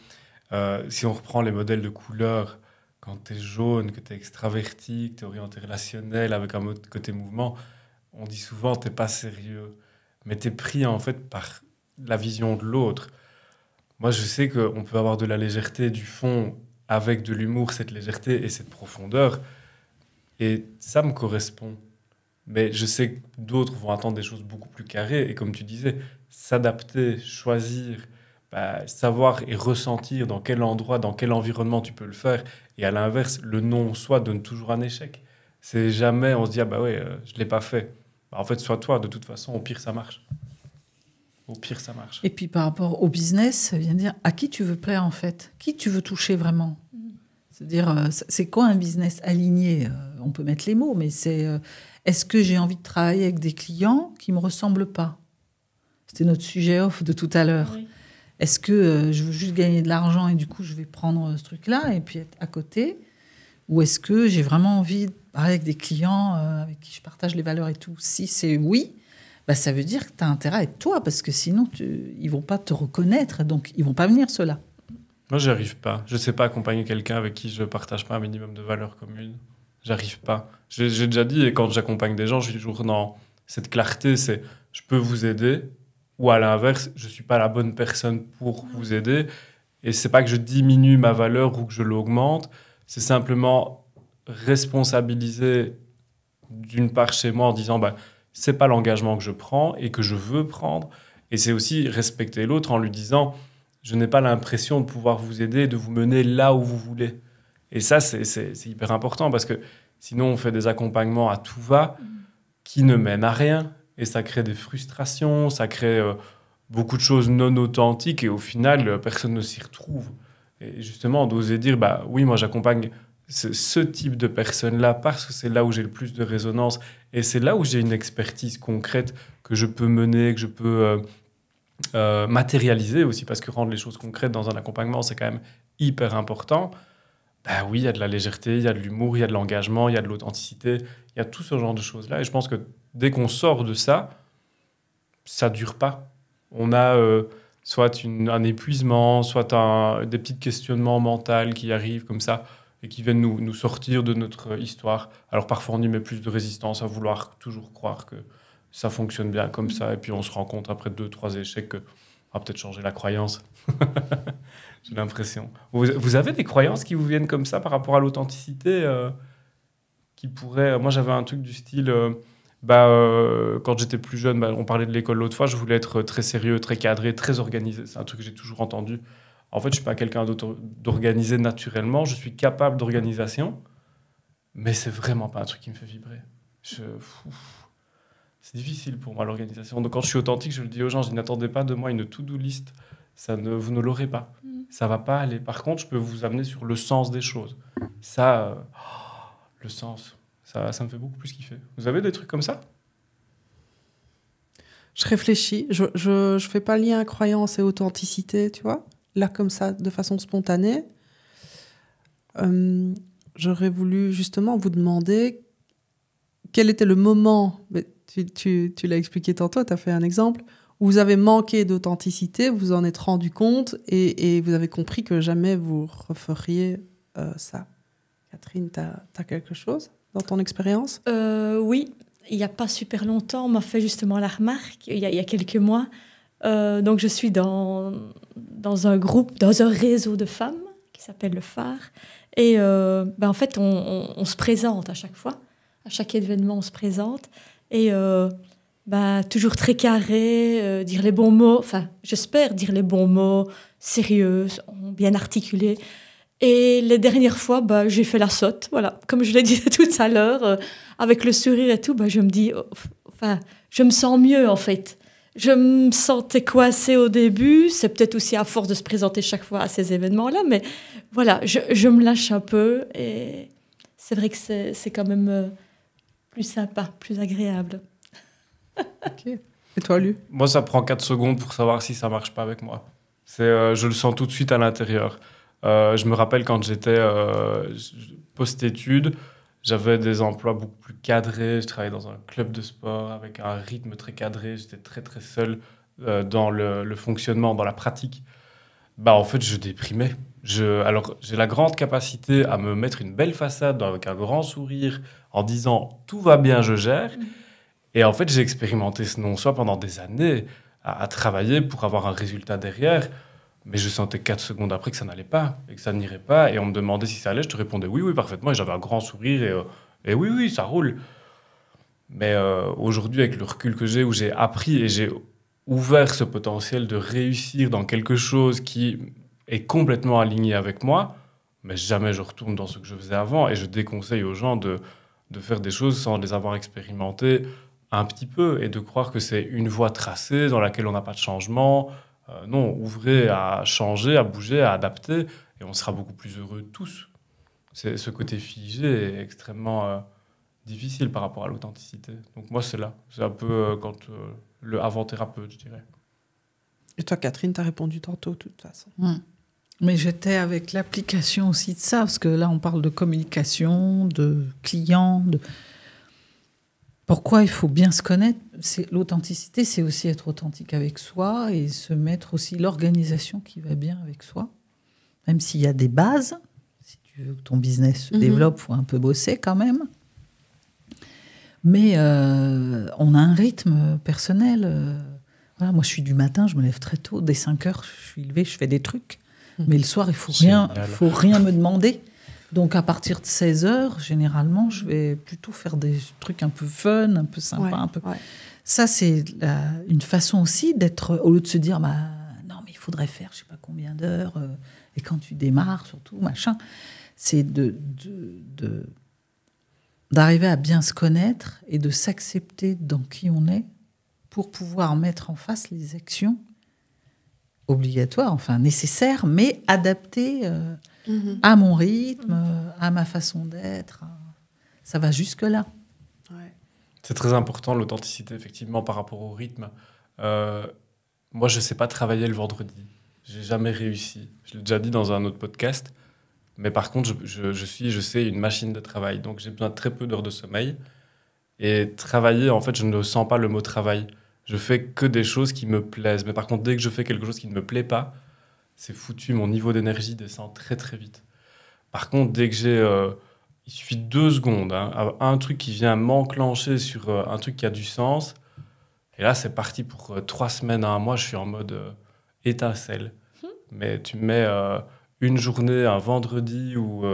C: si on reprend les modèles de couleurs, quand tu es jaune, que tu es extraverti, que tu es orienté relationnel avec un côté mouvement, on dit souvent tu n'es pas sérieux. Mais tu es pris en fait par la vision de l'autre. Moi, je sais qu'on peut avoir de la légèreté du fond avec de l'humour, cette légèreté et cette profondeur. Et ça me correspond. Mais je sais que d'autres vont attendre des choses beaucoup plus carrées. Et comme tu disais, s'adapter, choisir, savoir et ressentir dans quel endroit, dans quel environnement tu peux le faire. Et à l'inverse, le non-soi donne toujours un échec. C'est jamais, on se dit, je ne l'ai pas fait. En fait, sois toi, de toute façon, au pire, ça marche. Au pire, ça marche.
B: Et puis, par rapport au business, ça vient dire à qui tu veux plaire, en fait. Qui tu veux toucher vraiment. C'est-à-dire, c'est quoi un business aligné? On peut mettre les mots, mais c'est... est-ce que j'ai envie de travailler avec des clients qui ne me ressemblent pas? C'était notre sujet off de tout à l'heure. Oui. Est-ce que je veux juste gagner de l'argent et du coup, je vais prendre ce truc-là et puis être à côté? Ou est-ce que j'ai vraiment envie de parler avec des clients avec qui je partage les valeurs et tout? Si c'est oui, ça veut dire que tu as intérêt à être toi, parce que sinon, ils ne vont pas te reconnaître, donc ils ne vont pas venir, ceux-là.
C: Moi, j'y arrive pas. Je ne sais pas accompagner quelqu'un avec qui je ne partage pas un minimum de valeurs communes. J'arrive pas. J'ai déjà dit, et quand j'accompagne des gens, je suis toujours dans cette clarté, c'est je peux vous aider, ou à l'inverse, je ne suis pas la bonne personne pour vous aider. Et ce n'est pas que je diminue ma valeur ou que je l'augmente, c'est simplement responsabiliser d'une part chez moi en disant ce n'est pas l'engagement que je prends et que je veux prendre. Et c'est aussi respecter l'autre en lui disant je n'ai pas l'impression de pouvoir vous aider, de vous mener là où vous voulez. Et ça, c'est hyper important parce que sinon, on fait des accompagnements à tout va qui ne mènent à rien. Et ça crée des frustrations, ça crée beaucoup de choses non authentiques et au final, personne ne s'y retrouve. Et justement, d'oser dire, bah oui, moi j'accompagne ce type de personnes-là parce que c'est là où j'ai le plus de résonance et c'est là où j'ai une expertise concrète que je peux mener, que je peux matérialiser aussi, parce que rendre les choses concrètes dans un accompagnement, c'est quand même hyper important. Bah oui, il y a de la légèreté, il y a de l'humour, il y a de l'engagement, il y a de l'authenticité, il y a tout ce genre de choses-là. Et je pense que dès qu'on sort de ça, ça dure pas. On a soit un épuisement, soit des petits questionnements mentaux qui arrivent comme ça et qui viennent nous sortir de notre histoire. Alors parfois, on y met plus de résistance à vouloir toujours croire que ça fonctionne bien comme ça. Et puis, on se rend compte après 2-3 échecs qu'on va peut-être changer la croyance. J'ai l'impression. Vous avez des croyances qui vous viennent comme ça par rapport à l'authenticité qui pourraient... Moi, j'avais un truc du style... quand j'étais plus jeune, on parlait de l'école l'autre fois, je voulais être très sérieux, très cadré, très organisé. C'est un truc que j'ai toujours entendu. En fait, je ne suis pas quelqu'un d'organisé naturellement. Je suis capable d'organisation, mais c'est vraiment pas un truc qui me fait vibrer. C'est difficile pour moi, l'organisation. Donc, quand je suis authentique, je le dis aux gens, je dis, n'attendez pas de moi une to-do list. Vous ne l'aurez pas. Ça ne va pas aller. Par contre, je peux vous amener sur le sens des choses. Ça, le sens... Ça me fait beaucoup plus kiffer. Vous avez des trucs comme ça ?
A: Je réfléchis. Je fais pas lien à croyance et authenticité, tu vois. Là, comme ça, de façon spontanée. J'aurais voulu justement vous demander quel était le moment, tu l'as expliqué tantôt, tu as fait un exemple, où vous avez manqué d'authenticité, vous vous en êtes rendu compte et vous avez compris que jamais vous referiez ça. Catherine, tu as quelque chose dans ton expérience ?
D: Oui, il n'y a pas super longtemps, on m'a fait justement la remarque, il y a quelques mois. Donc, je suis dans un groupe, dans un réseau de femmes qui s'appelle le Phare. Et en fait, on se présente à chaque fois. À chaque événement, on se présente. Et toujours très carré, dire les bons mots. Enfin, j'espère dire les bons mots, sérieuses, bien articulés. Et les dernières fois, j'ai fait la sotte, voilà. Comme je l'ai dit tout à l'heure, avec le sourire et tout, je me dis, je me sens mieux en fait. Je me sentais coincée au début, c'est peut-être aussi à force de se présenter chaque fois à ces événements-là, mais voilà, je me lâche un peu et c'est vrai que c'est quand même plus sympa, plus agréable.
A: Ok. Et toi, Lu ?
C: Moi, ça prend 4 secondes pour savoir si ça marche pas avec moi. Je le sens tout de suite à l'intérieur. Je me rappelle quand j'étais post-études, j'avais des emplois beaucoup plus cadrés. Je travaillais dans un club de sport avec un rythme très cadré. J'étais très, très seul dans le fonctionnement, dans la pratique. En fait, je déprimais. Alors, j'ai la grande capacité à me mettre une belle façade avec un grand sourire en disant « tout va bien, je gère ». Et en fait, j'ai expérimenté ce non-soi pendant des années à travailler pour avoir un résultat derrière. Mais je sentais 4 secondes après que ça n'allait pas et que ça n'irait pas. Et on me demandait si ça allait. Je te répondais oui, oui, parfaitement. Et j'avais un grand sourire et oui, oui, ça roule. Mais aujourd'hui, avec le recul que j'ai, où j'ai appris et j'ai ouvert ce potentiel de réussir dans quelque chose qui est complètement aligné avec moi, mais jamais je retourne dans ce que je faisais avant. Et je déconseille aux gens de faire des choses sans les avoir expérimentées un petit peu et de croire que c'est une voie tracée dans laquelle on n'a pas de changement. Non, ouvrez à changer, à bouger, à adapter, et on sera beaucoup plus heureux tous. Ce côté figé est extrêmement difficile par rapport à l'authenticité. Donc moi, c'est là. C'est un peu le avant-thérapeute, je dirais.
A: Et toi, Catherine, tu as répondu tantôt, de toute façon.
B: Mais j'étais avec l'application aussi de ça, parce que là, on parle de communication, de clients, Pourquoi il faut bien se connaître ? L'authenticité, c'est aussi être authentique avec soi et se mettre aussi l'organisation qui va bien avec soi. Même s'il y a des bases, si tu veux que ton business se développe, il faut un peu bosser quand même. Mais on a un rythme personnel. Voilà, moi, je suis du matin, je me lève très tôt. Dès 5 heures, je suis levée, je fais des trucs. Mais le soir, il ne faut rien me demander. Donc, à partir de 16 heures, généralement, je vais plutôt faire des trucs un peu fun, un peu sympa. Ça, c'est une façon aussi d'être... Au lieu de se dire, non, mais il faudrait faire je ne sais pas combien d'heures. Et quand tu démarres, surtout, machin, c'est d'arriver à bien se connaître et de s'accepter dans qui on est pour pouvoir mettre en face les actions obligatoire, enfin nécessaire, mais adapté à mon rythme, à ma façon d'être. Ça va jusque-là.
A: Ouais.
C: C'est très important, l'authenticité, effectivement, par rapport au rythme. Moi, je ne sais pas travailler le vendredi. J'ai jamais réussi. Je l'ai déjà dit dans un autre podcast. Mais par contre, je sais, une machine de travail. Donc, j'ai besoin de très peu d'heures de sommeil. Et travailler, en fait, je ne sens pas le mot travail. Je fais que des choses qui me plaisent. Mais par contre, dès que je fais quelque chose qui ne me plaît pas, c'est foutu. Mon niveau d'énergie descend très, très vite. Par contre, dès que il suffit 2 secondes, hein, un truc qui vient m'enclencher sur un truc qui a du sens. Et là, c'est parti pour 3 semaines à 1 mois. Je suis en mode étincelle. Mais tu me mets une journée, un vendredi où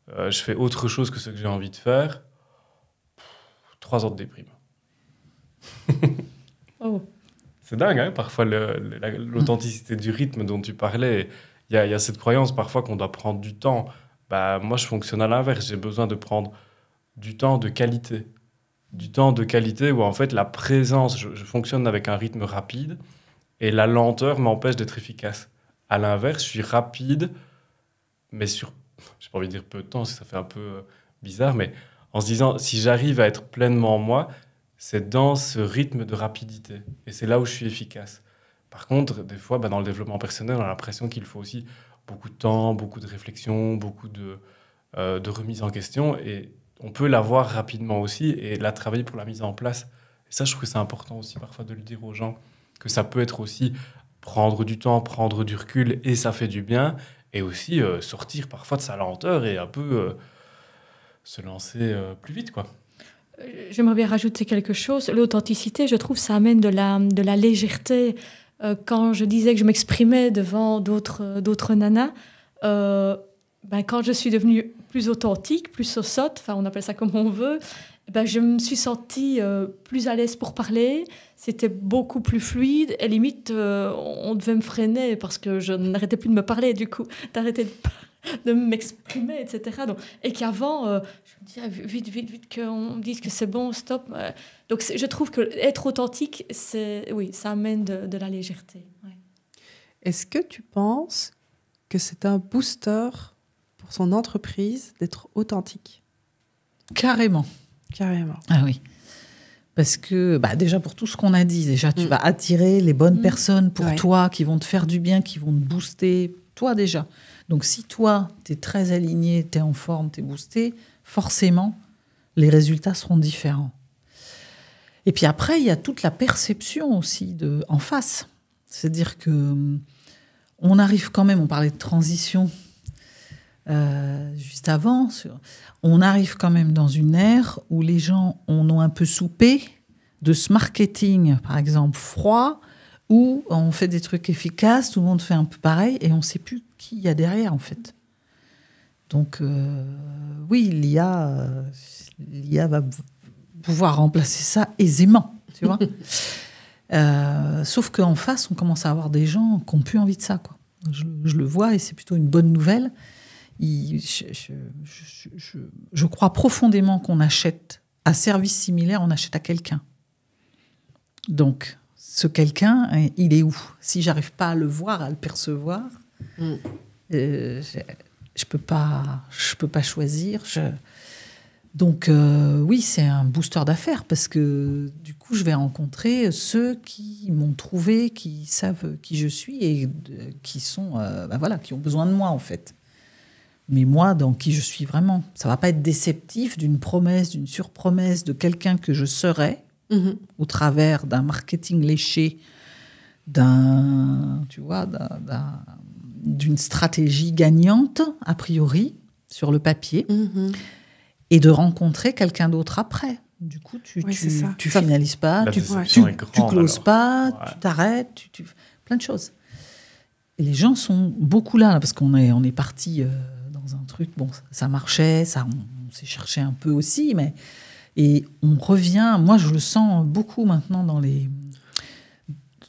C: je fais autre chose que ce que j'ai envie de faire. 3 ans de déprime.
D: Oh.
C: C'est dingue, hein, parfois, l'authenticité du rythme dont tu parlais. Il y a cette croyance parfois qu'on doit prendre du temps. Bah, moi, je fonctionne à l'inverse. J'ai besoin de prendre du temps de qualité. Du temps de qualité où, en fait, la présence, je fonctionne avec un rythme rapide et la lenteur m'empêche d'être efficace. À l'inverse, je suis rapide, mais sur, j'ai pas envie de dire peu de temps, parce que ça fait un peu bizarre, mais en se disant, si j'arrive à être pleinement moi, c'est dans ce rythme de rapidité. Et c'est là où je suis efficace. Par contre, des fois, dans le développement personnel, on a l'impression qu'il faut aussi beaucoup de temps, beaucoup de réflexion, beaucoup de remise en question. Et on peut l'avoir rapidement aussi et la travailler pour la mise en place. Et ça, je trouve que c'est important aussi parfois de le dire aux gens, que ça peut être aussi prendre du temps, prendre du recul, et ça fait du bien. Et aussi sortir parfois de sa lenteur et un peu se lancer plus vite, quoi.
D: J'aimerais bien rajouter quelque chose. L'authenticité, je trouve, ça amène de la légèreté. Quand je disais que je m'exprimais devant d'autres nanas, quand je suis devenue plus authentique, plus sausotte, enfin on appelle ça comme on veut, je me suis sentie plus à l'aise pour parler. C'était beaucoup plus fluide. Et limite, on devait me freiner parce que je n'arrêtais plus de me parler, du coup, d'arrêter de m'exprimer, etc. Donc, et qu'avant, je me disais vite qu'on me dise que c'est bon, stop. Donc je trouve qu'être authentique, ça amène de la légèreté. Ouais.
A: Est-ce que tu penses que c'est un booster pour son entreprise d'être authentique?
B: Carrément. Ah oui. Parce que déjà pour tout ce qu'on a dit, déjà tu vas attirer les bonnes personnes pour toi, qui vont te faire du bien, qui vont te booster, toi déjà. Donc si toi, tu es très aligné, tu es en forme, tu es boosté, forcément, les résultats seront différents. Et puis après, il y a toute la perception aussi en face. C'est-à-dire que on arrive quand même, on parlait de transition juste avant, on arrive quand même dans une ère où les gens ont un peu soupé de ce marketing, par exemple, froid, où on fait des trucs efficaces, tout le monde fait un peu pareil, et on ne sait plus qui il y a derrière, en fait. Donc, oui, l'IA va pouvoir remplacer ça aisément, tu vois. Sauf qu'en face, on commence à avoir des gens qui n'ont plus envie de ça, quoi. Je le vois, et c'est plutôt une bonne nouvelle. Je crois profondément qu'on achète à service similaire, on achète à quelqu'un. Donc, ce quelqu'un, il est où? Si j'arrive pas à le voir, à le percevoir, je peux pas choisir. Donc, oui, c'est un booster d'affaires parce que du coup, je vais rencontrer ceux qui m'ont trouvé, qui savent qui je suis et qui sont, qui ont besoin de moi en fait. Mais moi, dans qui je suis vraiment. Ça ne va pas être déceptif d'une promesse, d'une surpromesse de quelqu'un que je serai au travers d'un marketing léché, d'une stratégie gagnante, a priori, sur le papier, et de rencontrer quelqu'un d'autre après. Du coup, tu finalises pas, tu closes pas, tu t'arrêtes, plein de choses. Et les gens sont beaucoup là parce qu'on est parti... dans un truc, ça marchait, on s'est cherché un peu aussi, et on revient, moi je le sens beaucoup maintenant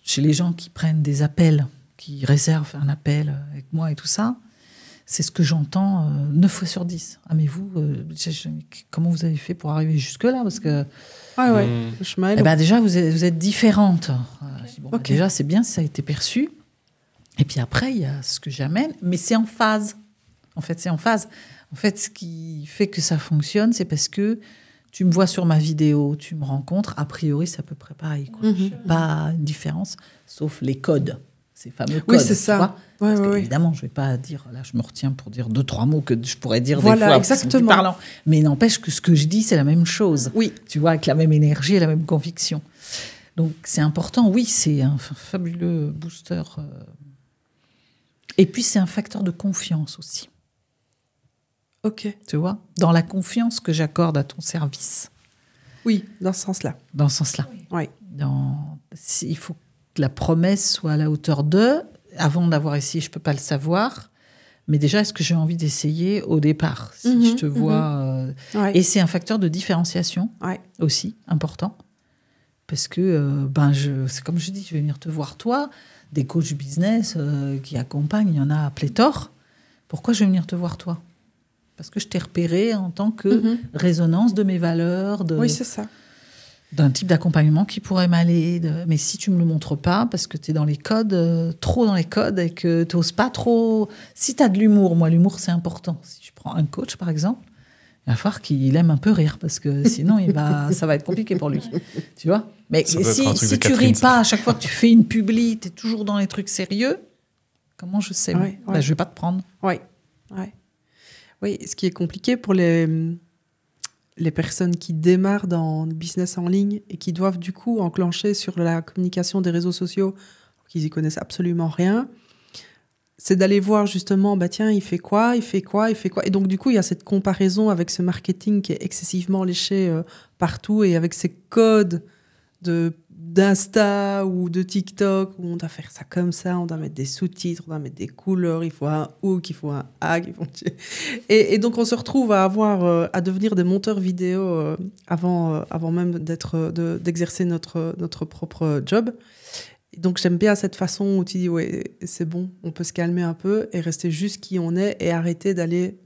B: chez les gens qui prennent des appels, qui réservent un appel avec moi et tout ça, c'est ce que j'entends 9 fois sur 10. Ah mais vous, comment vous avez fait pour arriver jusque-là? Parce que déjà vous êtes différente. Déjà c'est bien si ça a été perçu. Et puis après, il y a ce que j'amène, mais c'est en phase. En fait, c'est en phase. En fait, ce qui fait que ça fonctionne, c'est parce que tu me vois sur ma vidéo, tu me rencontres. A priori, c'est à peu près pareil. Quoi.
A: Mhm.
B: Pas une différence, sauf les codes. Ces fameux codes.
A: Oui, c'est
B: tu
A: ça.
B: vois.
A: Ouais,
B: Parce
A: ouais,
B: que,
A: ouais.
B: évidemment, je ne vais pas dire... Là, je me retiens pour dire 2-3 mots que je pourrais dire
A: Voilà,
B: des fois.
A: exactement.
B: Qui sont plus parlants. Mais n'empêche que ce que je dis, c'est la même chose.
A: Oui.
B: Tu vois, avec la même énergie et la même conviction. Donc, c'est important. Oui, c'est un fabuleux booster. Et puis, c'est un facteur de confiance aussi.
A: Ok.
B: Tu vois, dans la confiance que j'accorde à ton service.
A: Oui, dans ce sens-là.
B: Dans ce sens-là.
A: Oui.
B: Il faut que la promesse soit à la hauteur de. Avant d'avoir essayé, je ne peux pas le savoir. Mais déjà, est-ce que j'ai envie d'essayer au départ? Si je te vois.
A: Ouais.
B: Et c'est un facteur de différenciation
A: Ouais.
B: aussi, important. Parce que, c'est comme je dis, je vais venir te voir toi. Des coachs business qui accompagnent, il y en a à pléthore. Pourquoi je vais venir te voir toi? Parce que je t'ai repéré en tant que résonance de mes valeurs,
A: Oui, c'est ça.
B: d'un type d'accompagnement qui pourrait m'aller. Mais si tu ne me le montres pas, parce que tu es dans les codes, trop dans les codes, et que tu n'oses pas trop... Si tu as de l'humour, moi, l'humour, c'est important. Si je prends un coach, par exemple, il va falloir qu'il aime un peu rire, parce que sinon, ça va être compliqué pour lui. Tu vois? Mais
C: Ça peut être un truc de
B: si tu
C: Catherine,
B: ris
C: ça.
B: pas à chaque fois que tu fais une publi, tu es toujours dans les trucs sérieux, comment je sais?
A: Ouais, ouais.
B: Ben, je vais pas te prendre.
A: Oui. Ouais. Oui, ce qui est compliqué pour les personnes qui démarrent dans le business en ligne et qui doivent du coup enclencher sur la communication des réseaux sociaux, qu'ils y connaissent absolument rien, c'est d'aller voir justement, bah tiens, il fait quoi. Et donc du coup, il y a cette comparaison avec ce marketing qui est excessivement léché partout et avec ces codes d'Insta ou de TikTok où on doit faire ça comme ça, on doit mettre des sous-titres, on doit mettre des couleurs, il faut un hook, il faut un hag. Et donc on se retrouve à devenir des monteurs vidéo avant même d'exercer notre propre job. Et donc j'aime bien cette façon où tu dis ouais, c'est bon, on peut se calmer un peu et rester juste qui on est et arrêter d'aller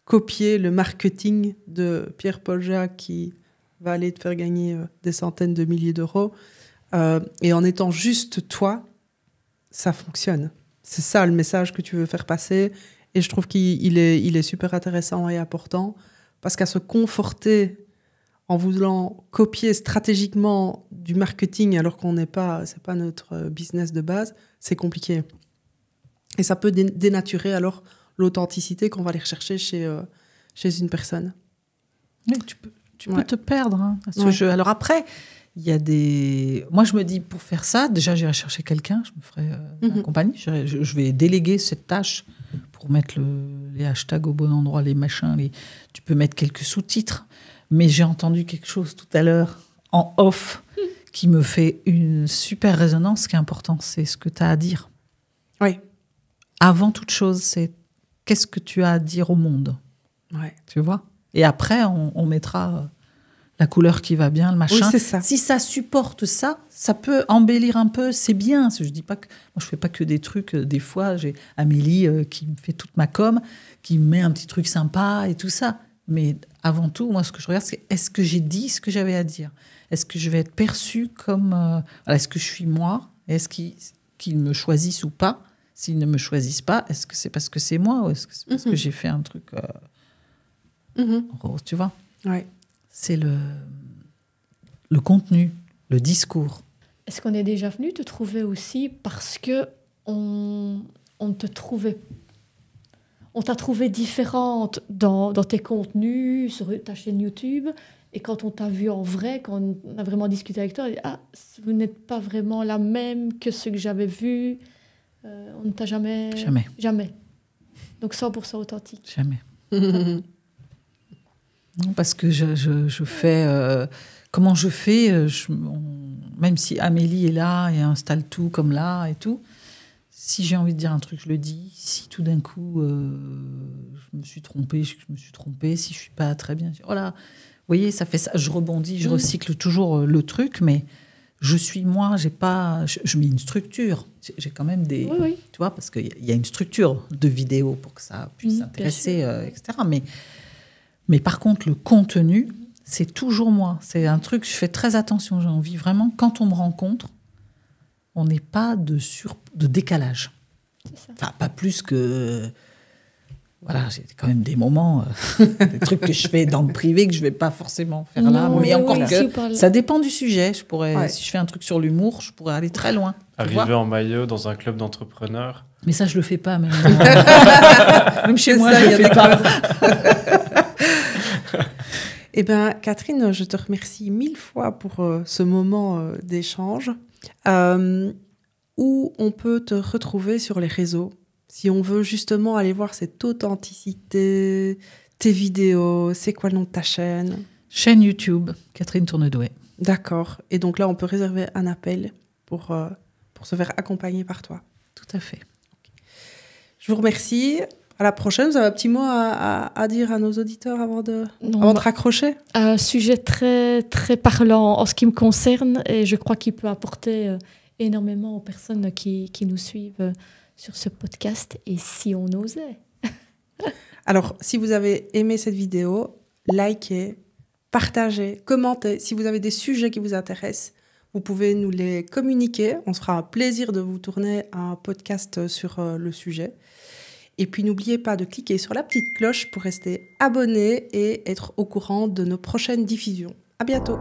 A: copier le marketing de Pierre-Paul Jacques qui va aller te faire gagner des centaines de milliers d'euros. Et en étant juste toi, ça fonctionne. C'est ça le message que tu veux faire passer. Et je trouve qu'il est super intéressant et important parce qu'à se conforter en voulant copier stratégiquement du marketing alors qu'on c'est pas notre business de base, c'est compliqué. Et ça peut dénaturer alors l'authenticité qu'on va aller rechercher chez une personne.
B: Oui, tu peux te perdre à ce jeu. Alors après, il y a des... Moi, je me dis, pour faire ça, déjà, j'irai chercher quelqu'un, je me ferai accompagner. Je vais déléguer cette tâche pour mettre les hashtags au bon endroit, les machins. Tu peux mettre quelques sous-titres. Mais j'ai entendu quelque chose tout à l'heure, en off, qui me fait une super résonance. Ce qui est important, c'est ce que tu as à dire.
A: Oui.
B: Avant toute chose, c'est qu'est-ce que tu as à dire au monde.
A: Ouais.
B: Tu vois? Et après, on mettra la couleur qui va bien, le machin.
A: Oui, c'est ça.
B: Si ça supporte ça, ça peut embellir un peu, c'est bien. Je dis pas que moi je fais pas que des trucs. Des fois, j'ai Amélie qui me fait toute ma com, qui me met un petit truc sympa et tout ça. Mais avant tout, moi, ce que je regarde, c'est est-ce que j'ai dit ce que j'avais à dire? Est-ce que je vais être perçue comme... est-ce que je suis moi? Est-ce qu'ils me choisissent ou pas? S'ils ne me choisissent pas, est-ce que c'est parce que c'est moi ou est-ce que c'est parce que j'ai fait un truc rose, tu vois?
A: Ouais.
B: C'est le contenu, le discours.
D: Est-ce qu'on est déjà venu te trouver aussi parce que on t'a trouvé différente dans tes contenus, sur ta chaîne YouTube, et quand on t'a vu en vrai, quand on a vraiment discuté avec toi, on a dit, ah, vous n'êtes pas vraiment la même que ce que j'avais vu, on ne t'a jamais... Jamais. Donc 100% authentique.
B: Jamais. Non, parce que je fais... comment je fais même si Amélie est là et installe tout comme là et tout, si j'ai envie de dire un truc, je le dis. Si tout d'un coup, je me suis trompée, si je suis pas très bien, oh là, vous voyez, ça fait ça. Je rebondis, je recycle toujours le truc, mais je suis moi, j'ai pas... Je mets une structure. J'ai quand même des...
D: Oui.
B: Tu vois, parce qu'il y a une structure de vidéo pour que ça puisse intéresser, etc. Mais par contre, le contenu, c'est toujours moi. C'est un truc, je fais très attention. J'ai envie vraiment, quand on me rencontre, on n'est pas de décalage.
D: C'est ça.
B: Enfin, pas plus que... Voilà, j'ai quand même des moments, des trucs que je fais dans le privé que je ne vais pas forcément faire là.
D: Non,
B: Mais
D: oui,
B: encore
D: oui,
B: que
D: si vous parlez-
B: ça dépend du sujet. Je pourrais,
A: Ouais.
B: si je fais un truc sur l'humour, je pourrais aller très loin. tu vois.
C: Arriver en maillot dans un club d'entrepreneurs.
B: Mais ça, je le fais pas. Même, même chez moi,
A: ça,
B: je
A: il y
B: le
A: a
B: fais
A: des
B: pas.
A: Eh bien, Catherine, je te remercie 1000 fois pour ce moment d'échange. Où on peut te retrouver sur les réseaux si on veut justement aller voir cette authenticité, tes vidéos, c'est quoi le nom de ta chaîne?
B: Chaîne YouTube, Catherine Tournedouet.
A: D'accord. Et donc là, on peut réserver un appel pour se faire accompagner par toi.
B: Tout à fait.
A: Je vous remercie. À la prochaine. Vous avez un petit mot à dire à nos auditeurs avant de
D: Non,
A: raccrocher?
D: un sujet très, très parlant en ce qui me concerne et je crois qu'il peut apporter énormément aux personnes qui nous suivent sur ce podcast. Et si on osait?
A: Alors, si vous avez aimé cette vidéo, likez, partagez, commentez. Si vous avez des sujets qui vous intéressent, vous pouvez nous les communiquer. On se fera un plaisir de vous tourner un podcast sur le sujet. Et puis, n'oubliez pas de cliquer sur la petite cloche pour rester abonné et être au courant de nos prochaines diffusions. À bientôt!